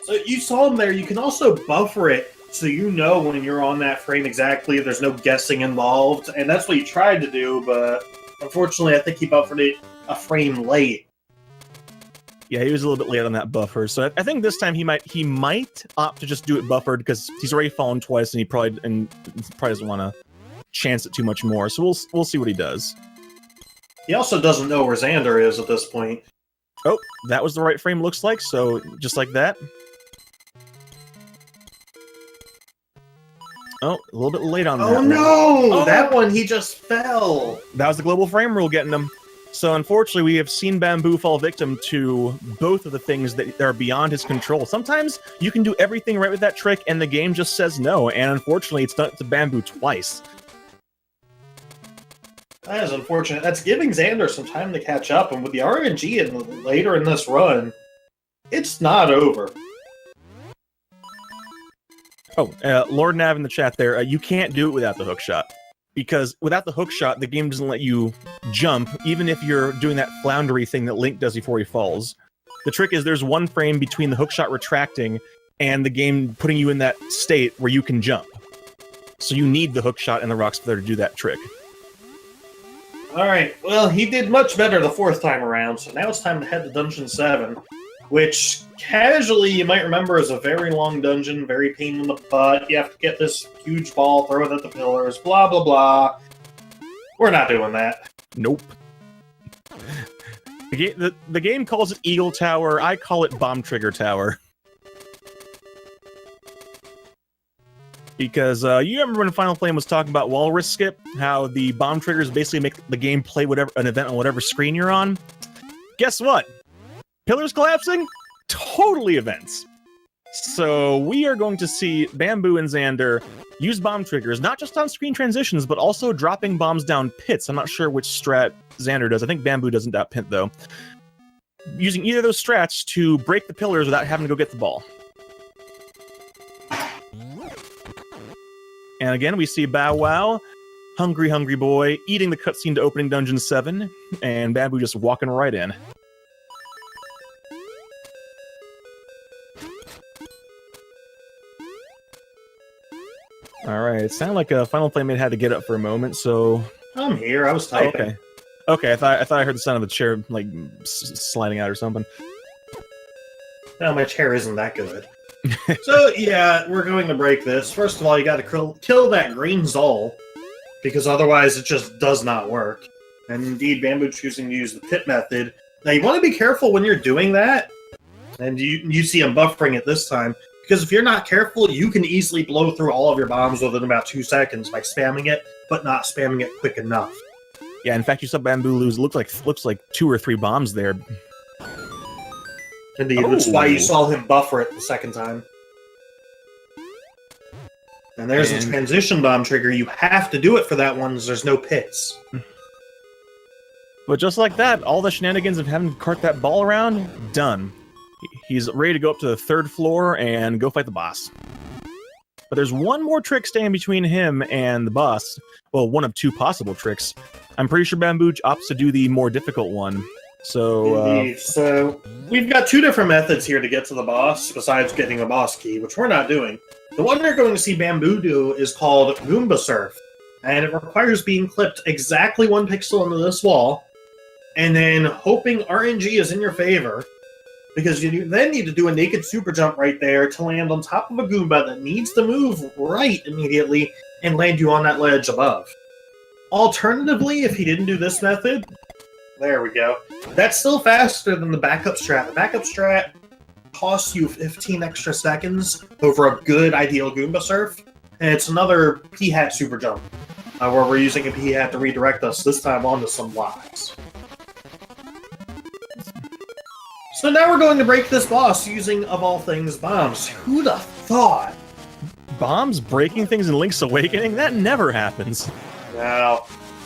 So you saw him there. You can also buffer it so you know when you're on that frame exactly. There's no guessing involved. And that's what he tried to do, but unfortunately I think he buffered it a frame late. Yeah, he was a little bit late on that buffer, so I think this time he might opt to just do it buffered because he's already fallen twice, and he probably doesn't want to chance it too much more. So we'll see what he does. He also doesn't know where Xander is at this point. Oh, that was the right frame. Looks like so, just like that. Oh, a little bit late on that. Oh no! That one he just fell. That was the global frame rule getting him. So unfortunately, we have seen Bamboo fall victim to both of the things that are beyond his control. Sometimes you can do everything right with that trick, and the game just says no, and unfortunately, it's done to Bamboo twice. That is unfortunate. That's giving Xander some time to catch up, and with the RNG later in this run, it's not over. Oh, Lord Nav in the chat there, you can't do it without the hookshot. Because without the hookshot, the game doesn't let you jump, even if you're doing that floundery thing that Link does before he falls. The trick is there's one frame between the hookshot retracting and the game putting you in that state where you can jump. So you need the hookshot and the rock's feather to do that trick. Alright, well, he did much better the fourth time around, so now it's time to head to Dungeon 7, which, casually, you might remember is a very long dungeon, very pain in the butt. You have to get this huge ball, throw it at the pillars, blah, blah, blah. We're not doing that. Nope. The game calls it Eagle Tower, I call it Bomb Trigger Tower. Because, you remember when Final Flame was talking about Walrus Skip? How the bomb triggers basically make the game play an event on whatever screen you're on? Guess what? Pillars collapsing? Totally events. So we are going to see Bamboo and Xander use bomb triggers, not just on screen transitions, but also dropping bombs down pits. I'm not sure which strat Xander does. I think Bamboo doesn't that pit, though. Using either of those strats to break the pillars without having to go get the ball. And again, we see Bow Wow, hungry, hungry boy, eating the cutscene to opening Dungeon 7, and Bamboo just walking right in. Alright, it sounded like Final Flame had to get up for a moment, so... I'm here, I was typing. Oh, okay. Okay, I thought I heard the sound of a chair, like, sliding out or something. No, my chair isn't that good. So, yeah, we're going to break this. First of all, you gotta kill that green Zol, because otherwise it just does not work. And indeed, Bamboo choosing to use the pit method. Now, you want to be careful when you're doing that, and you see him buffering it this time, because if you're not careful, you can easily blow through all of your bombs within about 2 seconds by spamming it, but not spamming it quick enough. Yeah, in fact, you saw Bamboo lose looks like 2 or 3 bombs there. Indeed, that's why you saw him buffer it the second time. And there's a transition bomb trigger. You have to do it for that one, as there's no pits. But just like that, all the shenanigans of having to cart that ball around, done. He's ready to go up to the 3rd floor and go fight the boss. But there's one more trick staying between him and the boss. Well, one of 2 possible tricks. I'm pretty sure Bamboo opts to do the more difficult one. So, Indeed. So, we've got 2 different methods here to get to the boss, besides getting a boss key, which we're not doing. The one you're going to see Bamboo do is called Goomba Surf, and it requires being clipped exactly 1 pixel into this wall, and then hoping RNG is in your favor, because you then need to do a naked super jump right there to land on top of a Goomba that needs to move right immediately and land you on that ledge above. Alternatively, if he didn't do this method, there we go. That's still faster than the backup strat. The backup strat costs you 15 extra seconds over a good ideal Goomba Surf, and it's another P-Hat super jump, where we're using a P-Hat to redirect us, this time onto some blocks. So now we're going to break this boss using, of all things, bombs. Who'd have thought? Bombs breaking things in Link's Awakening? That never happens. No.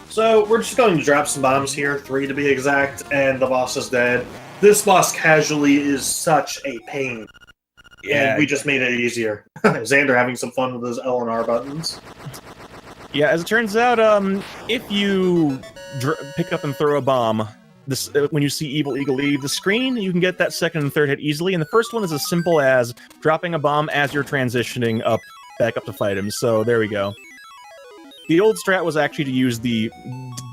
So we're just going to drop some bombs here, 3 to be exact, and the boss is dead. This boss casually is such a pain. Yeah, and we just made it easier. Xander having some fun with his L and R buttons. Yeah, as it turns out, if you pick up and throw a bomb, when you see Evil Eagle leave the screen, you can get that 2nd and 3rd hit easily, and the first one is as simple as dropping a bomb as you're transitioning back up to fight him, so there we go. The old strat was actually to use do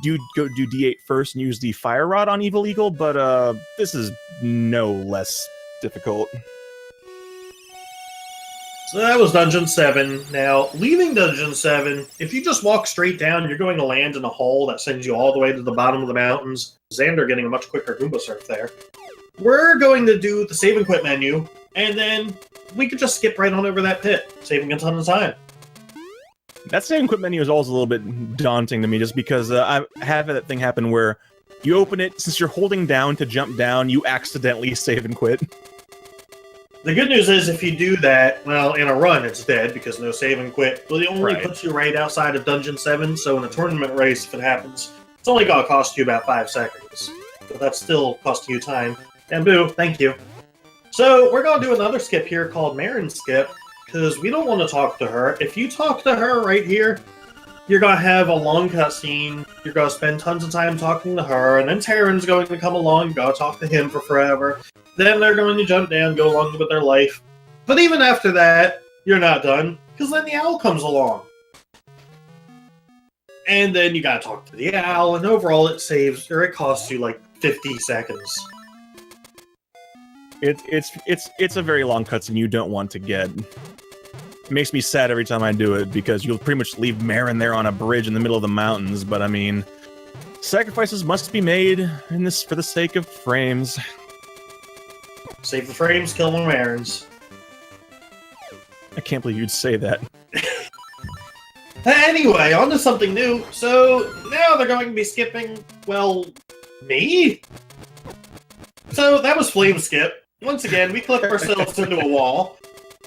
D8 first and use the Fire Rod on Evil Eagle, but this is no less difficult. So that was Dungeon 7. Now, leaving Dungeon 7, if you just walk straight down, you're going to land in a hole that sends you all the way to the bottom of the mountains. Xander getting a much quicker Goomba Surf there. We're going to do the save and quit menu, and then we could just skip right on over that pit, saving a ton of time. That save and quit menu is always a little bit daunting to me, just because I have that thing happen where you open it, since you're holding down to jump down, you accidentally save and quit. The good news is, if you do that, well, in a run, it's dead, because no save and quit. Well, it only puts you right outside of Dungeon 7, so in a tournament race, if it happens, it's only going to cost you about 5 seconds. But that's still costing you time. Bamboo, thank you. So, we're going to do another skip here called Marin's Skip, because we don't want to talk to her. If you talk to her right here, you're going to have a long cutscene, you're going to spend tons of time talking to her, and then Terran's going to come along, you got to talk to him for forever. Then they're going to jump down, go along with their life. But even after that, you're not done, because then the owl comes along. And then you gotta talk to the owl, and overall it costs you like 50 seconds. It's a very long cutscene you don't want to get. It makes me sad every time I do it, because you'll pretty much leave Marin there on a bridge in the middle of the mountains, but I mean, sacrifices must be made in this for the sake of frames. Save the frames, kill the Marins. I can't believe you'd say that. Anyway, on to something new. So, now they're going to be skipping, well, me? So, that was Flame Skip. Once again, we clip ourselves into a wall,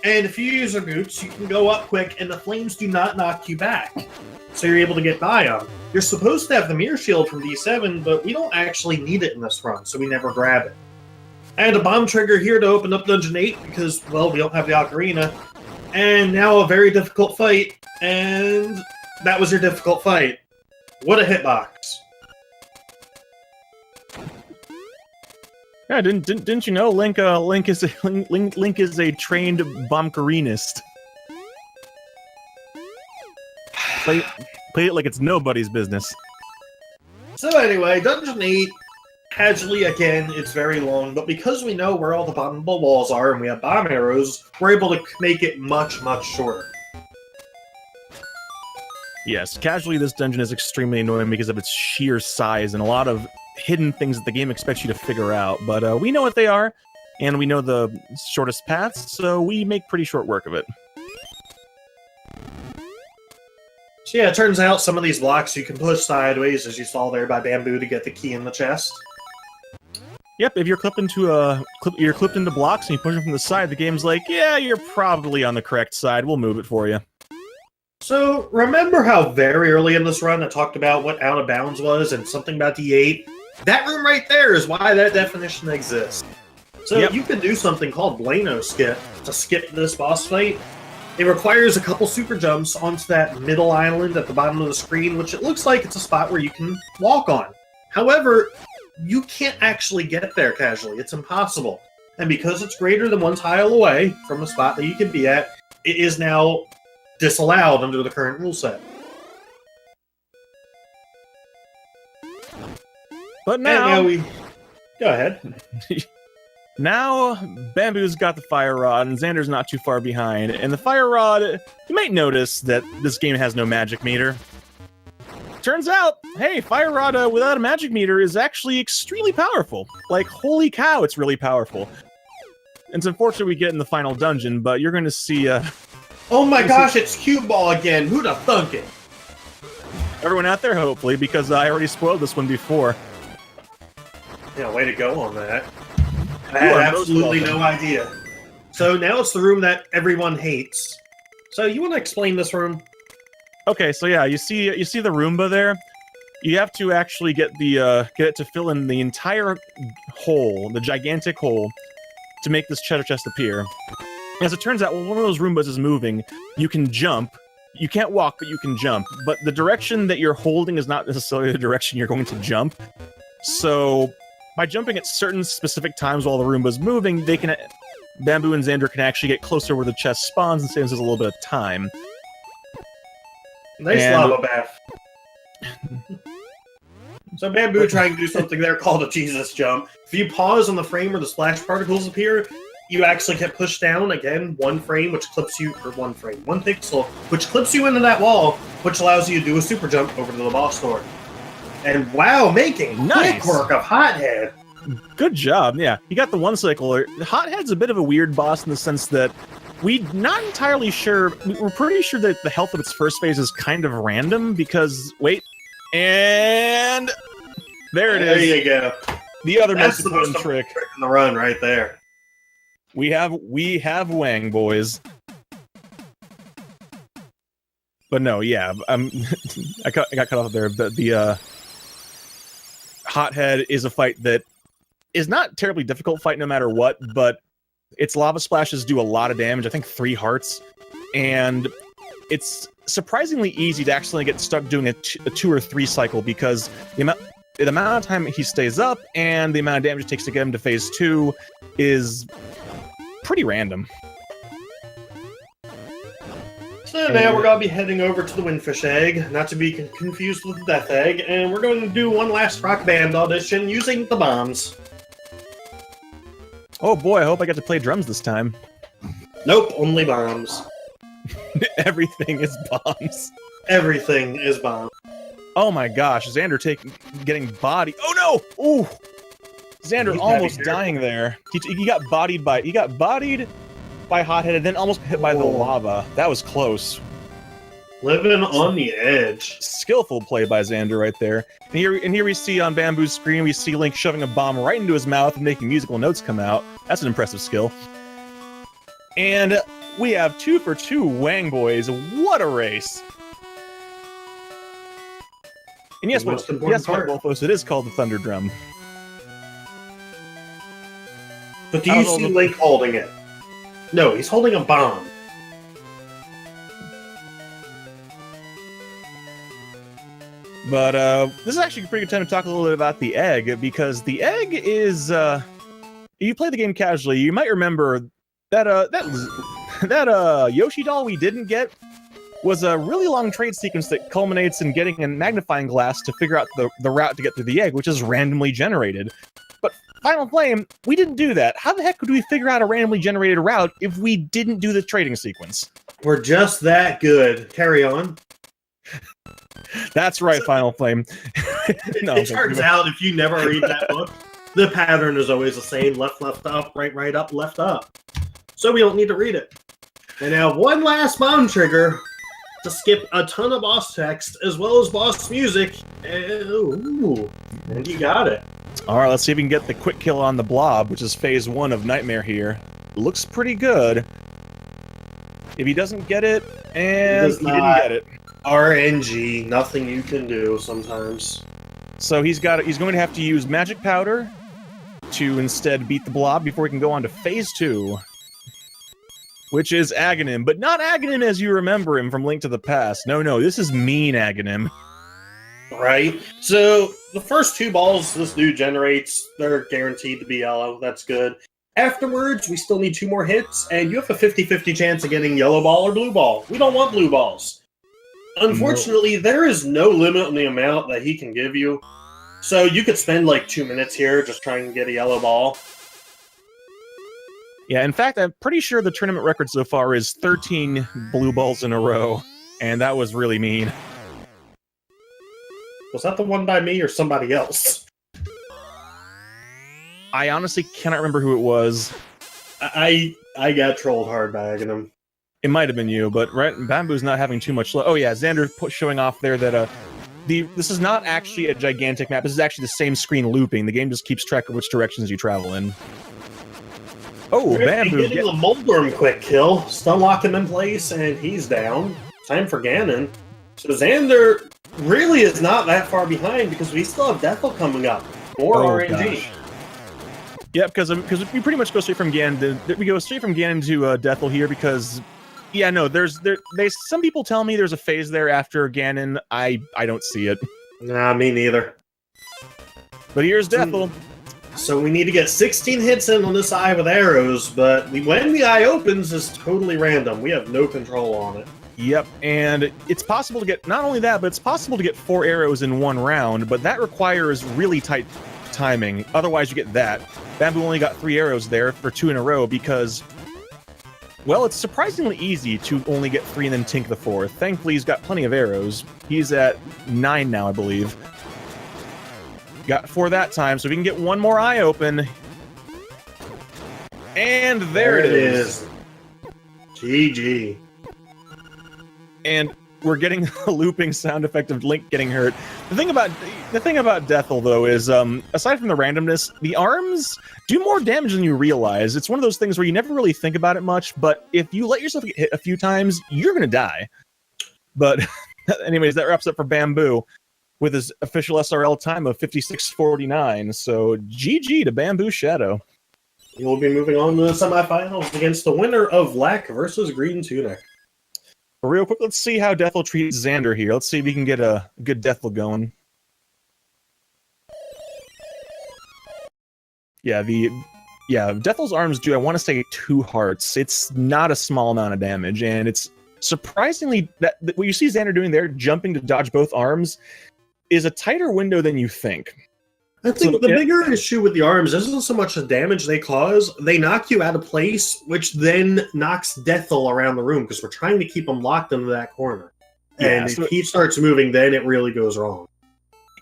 and if you use your boots, you can go up quick, and the flames do not knock you back. So you're able to get by them. You're supposed to have the Mirror Shield from D7, but we don't actually need it in this run, so we never grab it. I had a bomb trigger here to open up Dungeon 8 because, well, we don't have the Ocarina. And now a very difficult fight, and that was your difficult fight. What a hitbox. Yeah, didn't you know Link is a trained bombcarinist. Play it like it's nobody's business. So anyway, Dungeon 8, casually again, it's very long, but because we know where all the bombable walls are and we have bomb arrows, we're able to make it much, much shorter. Yes, casually this dungeon is extremely annoying because of its sheer size and a lot of hidden things that the game expects you to figure out, but we know what they are, and we know the shortest paths, so we make pretty short work of it. So yeah, it turns out some of these blocks you can push sideways, as you saw there by Bamboo, to get the key in the chest. Yep, if you're clipped into blocks and you push them from the side, the game's like, yeah, you're probably on the correct side. We'll move it for you. So, remember how very early in this run I talked about what out of bounds was and something about D8? That room right there is why that definition exists. So you can do something called Blano Skip to skip this boss fight. It requires a couple super jumps onto that middle island at the bottom of the screen, which it looks like it's a spot where you can walk on. However, you can't actually get there casually. It's impossible. And because it's greater than one tile away from a spot that you can be at, it is now disallowed under the current rule set. But now we... Go ahead. Now, Bamboo's got the fire rod, and Xander's not too far behind. And the fire rod, you might notice that this game has no magic meter. Turns out, hey, fire rod without a magic meter is actually extremely powerful. Like, holy cow, it's really powerful. It's unfortunate we get in the final dungeon, but you're going to see... oh my gosh, it's Cue Ball again! Who'd have thunk it? Everyone out there, hopefully, because I already spoiled this one before. Yeah, way to go on that. I had absolutely no idea. So now it's the room that everyone hates. So you want to explain this room? Okay, so yeah, you see the Roomba there. You have to actually get it to fill in the entire hole, the gigantic hole, to make this treasure chest appear. As it turns out, when one of those Roombas is moving, you can jump. You can't walk, but you can jump. But the direction that you're holding is not necessarily the direction you're going to jump. So by jumping at certain specific times while the Roomba's moving, Bamboo and Xander can actually get closer where the chest spawns and saves us a little bit of time. Nice lava bath. So Bamboo trying to do something there called a Jesus jump. If you pause on the frame where the splash particles appear, you actually get pushed down again one frame, which clips you, or one pixel, which clips you into that wall, which allows you to do a super jump over to the boss door. And wow, making quick work of Hothead. Good job, yeah. You got the one cycle. Hothead's a bit of a weird boss in the sense that we're not entirely sure. We're pretty sure that the health of its first phase is kind of random because, wait, and there it is. There you go. The other That's most the most important trick in the run right there. We have Wang, boys. But no, yeah, I got cut off there. The Hothead is a fight that is not terribly difficult fight no matter what, but its lava splashes do a lot of damage. I think 3 hearts, and it's surprisingly easy to actually get stuck doing a 2 or 3 cycle because the amount of time he stays up and the amount of damage it takes to get him to phase 2 is pretty random. So now we're going to be heading over to the Windfish Egg, not to be confused with the Death Egg, and we're going to do one last rock band audition using the bombs. Oh boy, I hope I get to play drums this time. Nope, only bombs. Everything is bombs. Everything is bombs. Oh my gosh, Xander getting bodied. Oh no! Ooh! Xander almost dying there. He got bodied by Hothead and then almost hit by the lava. That was close. Living on the edge. Skillful play by Xander right there. And here we see on Bamboo's screen, we see Link shoving a bomb right into his mouth and making musical notes come out. That's an impressive skill. And we have 2 for 2 Wang boys. What a race! And yes, Wolfos, it is called the Thunder Drum. But do you see Link holding it? No, he's holding a bomb. But this is actually a pretty good time to talk a little bit about the egg, because the egg is, if you play the game casually, you might remember that Yoshi doll we didn't get was a really long trade sequence that culminates in getting a magnifying glass to figure out the route to get through the egg, which is randomly generated. But Final Flame, we didn't do that. How the heck could we figure out a randomly generated route if we didn't do the trading sequence? We're just that good. Carry on. That's right, Final Flame. No, it turns out if you never read that book, the pattern is always the same. Left, left, up, right, right, up, left, up. So we don't need to read it. And now one last bomb trigger to skip a ton of boss text as well as boss music. Ooh, and you got it. All right, let's see if we can get the quick kill on the blob, which is phase 1 of Nightmare here. Looks pretty good. If he doesn't get it, and he didn't get it. RNG, nothing you can do sometimes. So he's going to have to use magic powder to instead beat the blob before he can go on to phase 2, which is Aghanim, but not Aghanim as you remember him from Link to the Past. No, this is mean Aghanim. Right? So, the first 2 balls this dude generates, they're guaranteed to be yellow. That's good. Afterwards, we still need 2 more hits, and you have a 50-50 chance of getting yellow ball or blue ball. We don't want blue balls. Unfortunately, there is no limit on the amount that he can give you. So you could spend like 2 minutes here just trying to get a yellow ball. Yeah, in fact, I'm pretty sure the tournament record so far is 13 blue balls in a row, and that was really mean. Was that the one by me or somebody else? I honestly cannot remember who it was. I got trolled hard by Aghanim. It might have been you, but right, Bamboo's not having too much luck. Oh yeah, Xander showing off there that this is not actually a gigantic map. This is actually the same screen looping. The game just keeps track of which directions you travel in. Oh, Bamboo! Getting the Moldorm quick kill, stun lock him in place, and he's down. Time for Ganon. So Xander really is not that far behind because we still have Deathel coming up. More RNG. Gosh. Yeah, because we pretty much go straight from Ganon. We go straight from Ganon to Deathel here because, yeah, no, some people tell me there's a phase there after Ganon. I don't see it. Nah, me neither. But here's Deathel. So we need to get 16 hits in on this eye with arrows, but when the eye opens is totally random. We have no control on it. Yep, and it's possible to get, not only that, but it's possible to get 4 arrows in 1 round, but that requires really tight timing. Otherwise, you get that. Bamboo only got 3 arrows there for 2 in a row because, well, it's surprisingly easy to only get 3 and then tink the 4th. Thankfully, he's got plenty of arrows. He's at 9 now, I believe. Got 4 that time, so we can get 1 more eye open. And there it is. GG. And we're getting a looping sound effect of Link getting hurt. The thing about Deathel, though, is aside from the randomness, the arms do more damage than you realize. It's one of those things where you never really think about it much, but if you let yourself get hit a few times, you're gonna die. But anyways, that wraps up for Bamboo with his official SRL time of 56:49. So GG to BambooShadow. We'll be moving on to the semifinals against the winner of Lack versus Green Tunic. Real quick, let's see how Deathel treats Xander here. Let's see if we can get a good Deathel going. Yeah, Deathel's arms do, I want to say, 2 hearts. It's not a small amount of damage, and it's surprisingly that what you see Xander doing there, jumping to dodge both arms, is a tighter window than you think. I think the bigger issue with the arms isn't so much the damage they cause, they knock you out of place, which then knocks Deathel around the room, because we're trying to keep him locked into that corner. And if he starts moving, then it really goes wrong.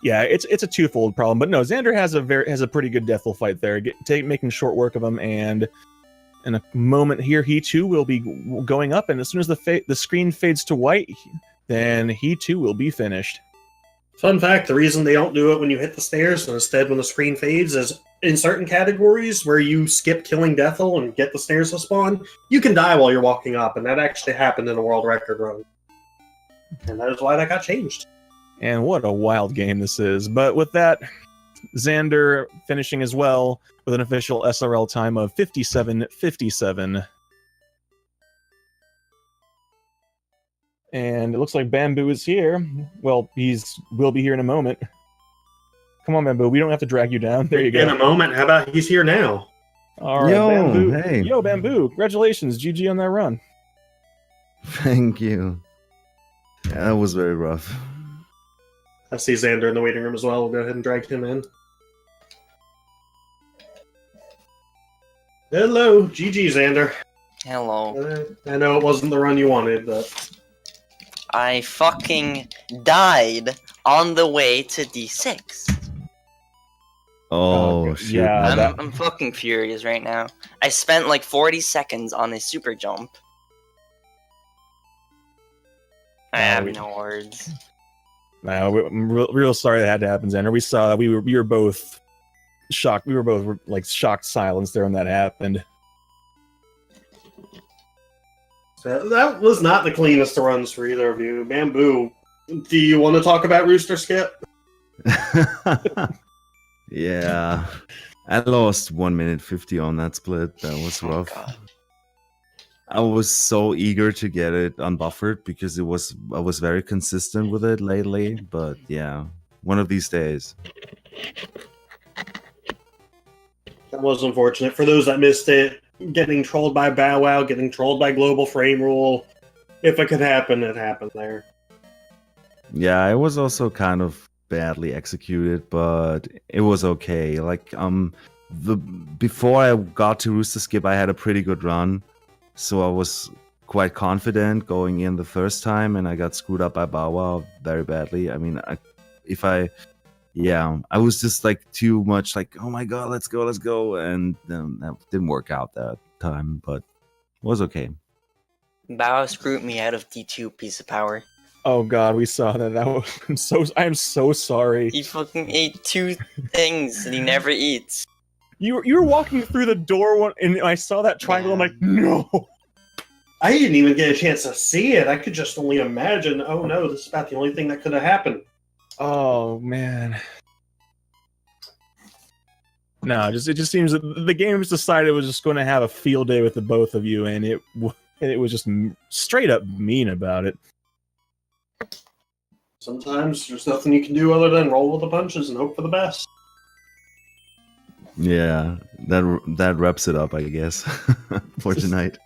Yeah, it's a twofold problem, but no, Xander has a pretty good Deathel fight there, making short work of him, and in a moment here, he too will be going up, and as soon as the screen fades to white, then he too will be finished. Fun fact, the reason they don't do it when you hit the stairs, and instead when the screen fades, is in certain categories where you skip killing Deathel and get the stairs to spawn, you can die while you're walking up, and that actually happened in a world record run. And that is why that got changed. And what a wild game this is. But with that, Xander finishing as well with an official SRL time of 57:57. And it looks like Bamboo is here. Well, will be here in a moment. Come on, Bamboo. We don't have to drag you down. There you go. In a moment. How about he's here now? All right, Yo, Bamboo. hey. Yo, Bamboo. Congratulations. GG on that run. Thank you. Yeah, that was very rough. I see Xander in the waiting room as well. We'll go ahead and drag him in. Hello. GG, Xander. Hello. I know it wasn't the run you wanted, but... I fucking died on the way to D6. Oh, shit. Yeah, I'm fucking furious right now. I spent like 40 seconds on a super jump. I have no words. No, I'm real sorry that had to happen, Xander. We were both shocked. We were both like shocked silence there when that happened. So that was not the cleanest of runs for either of you. Bamboo, do you want to talk about Rooster Skip? Yeah. I lost 1 minute 50 on that split. That was Oh, rough. God. I was so eager to get it unbuffered because I was very consistent with it lately. But yeah, one of these days. That was unfortunate. For those that missed it, getting trolled by Bow Wow, getting trolled by Global Frame Rule. If it could happen, it happened there. Yeah, it was also kind of badly executed, but it was okay. Like before I got to Rooster Skip, I had a pretty good run, so I was quite confident going in the first time, and I got screwed up by Bow Wow very badly. I mean, I was just like too much like, oh my god, let's go, and that didn't work out that time, but it was okay. Bow Wow screwed me out of D2 piece of power. Oh god, we saw that. I am so sorry. He fucking ate 2 things that he never eats. You were walking through the door and I saw that triangle. I'm like, no. I didn't even get a chance to see it. I could just only imagine, oh no, this is about the only thing that could have happened. Oh man. No, it just seems that the game's decided it was just going to have a field day with the both of you, and it was just straight up mean about it. Sometimes there's nothing you can do other than roll with the punches and hope for the best. Yeah, that wraps it up, I guess, for tonight.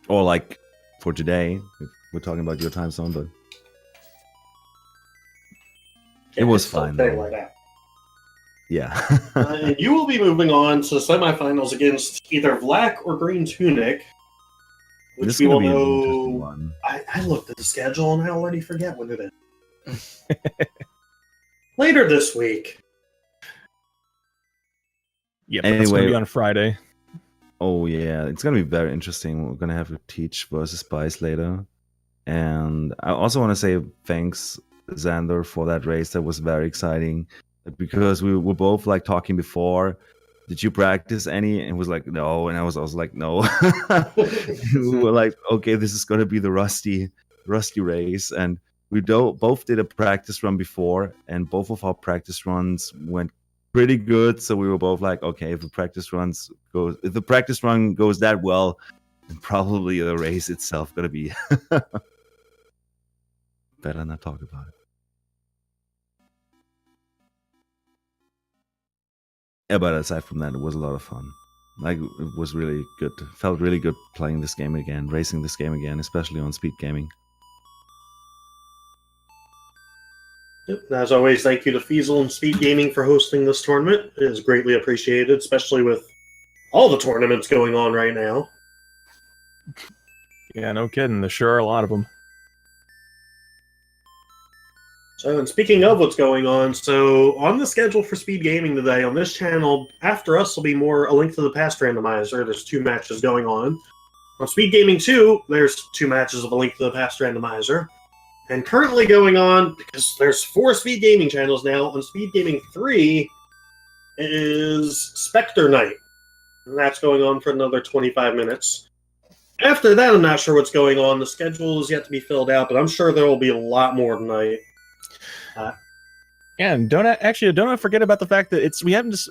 Or like for today, if we're talking about your time zone, but it was fine. Like that. Yeah. And you will be moving on to semifinals against either Black or Green Tunic, which This is we will gonna be an interesting know. one. I looked at the schedule and I already forget when it is. Later this week. Yeah, but it's going to Anyway. be on Friday. Oh yeah, it's gonna be very interesting. We're gonna have a Teach versus Spice later, and I also want to say thanks, Xander, for that race. That was very exciting because we were both like talking before. Did you practice any? And it was like no, and I was like no. We were like, okay, this is gonna be the rusty race, and we both did a practice run before, and both of our practice runs went pretty good, so we were both like, okay, if the practice run goes that well, then probably the race itself gonna be better not talk about it. Yeah, but aside from that, it was a lot of fun. Like, it was really good. Felt really good playing this game again, racing this game again, especially on speed gaming. Yep. As always, thank you to Feasel and Speed Gaming for hosting this tournament. It is greatly appreciated, especially with all the tournaments going on right now. Yeah, no kidding. There sure are a lot of them. So, and speaking of what's going on, so on the schedule for Speed Gaming today, on this channel, after us will be more A Link to the Past randomizer. There's 2 matches going on. On Speed Gaming 2, there's 2 matches of A Link to the Past randomizer. And currently going on, because there's 4 Speed Gaming channels now, on Speed Gaming 3 is Spectre Night. And that's going on for another 25 minutes. After that, I'm not sure what's going on. The schedule is yet to be filled out, but I'm sure there will be a lot more tonight. And don't forget about the fact that it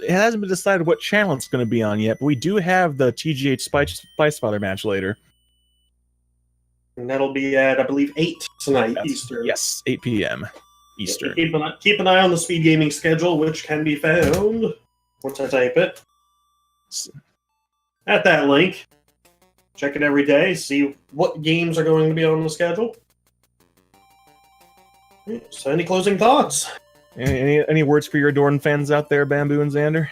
hasn't been decided what channel it's going to be on yet, but we do have the TGH Spice Father match later. And that'll be at, I believe, 8 tonight, Yes. Eastern. Yes, 8 p.m. Eastern. Keep an eye on the Speed Gaming schedule, which can be found, once I type it, at that link. Check it every day, see what games are going to be on the schedule. So any closing thoughts? Any words for your Dorn fans out there, Bamboo and Xander?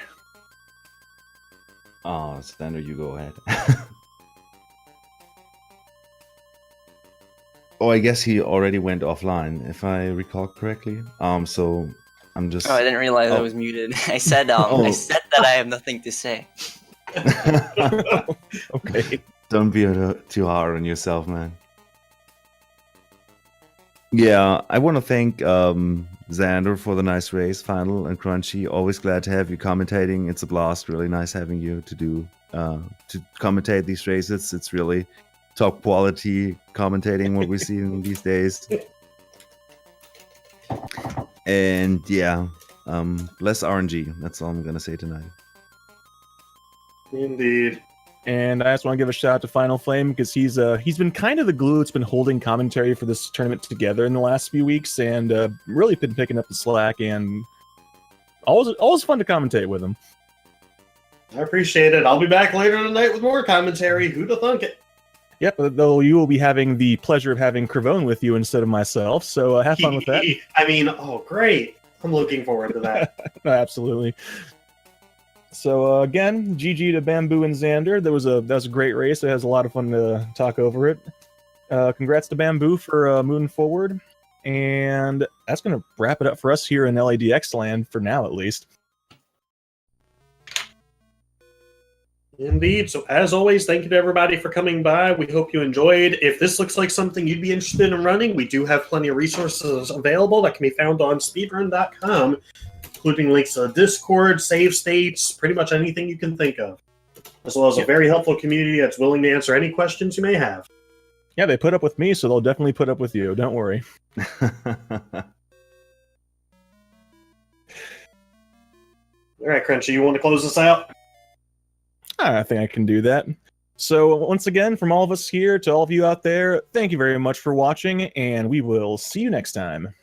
Oh, Xander, you go ahead. Oh, I guess he already went offline, if I recall correctly. So I'm just. Oh, I didn't realize I was muted. I said I said that I have nothing to say. Okay. Don't be too hard on yourself, man. Yeah, I want to thank Xander for the nice race, Final, and Crunchy. Always glad to have you commentating. It's a blast. Really nice having you to commentate these races. It's really top quality commentating what we see in these days. And yeah, less RNG. That's all I'm gonna say tonight. Indeed. And I just want to give a shout out to Final Flame because he's been kind of the glue that's been holding commentary for this tournament together in the last few weeks, and really been picking up the slack. And always fun to commentate with him. I appreciate it. I'll be back later tonight with more commentary. Who'da thunk it? Yep, though you will be having the pleasure of having Cravone with you instead of myself, so have fun with that. I mean, oh, great. I'm looking forward to that. Absolutely. So again, GG to Bamboo and Xander. That was a great race. It has a lot of fun to talk over it. Congrats to Bamboo for moving forward. And that's going to wrap it up for us here in LADX land, for now at least. Indeed. So as always, thank you to everybody for coming by. We hope you enjoyed. If this looks like something you'd be interested in running, we do have plenty of resources available that can be found on speedrun.com, including links to Discord, save states, pretty much anything you can think of, as well as a very helpful community that's willing to answer any questions you may have. Yeah, they put up with me, so they'll definitely put up with you. Don't worry. All right, Crunchy, you want to close this out? I think I can do that. So once again, from all of us here to all of you out there, thank you very much for watching, and we will see you next time.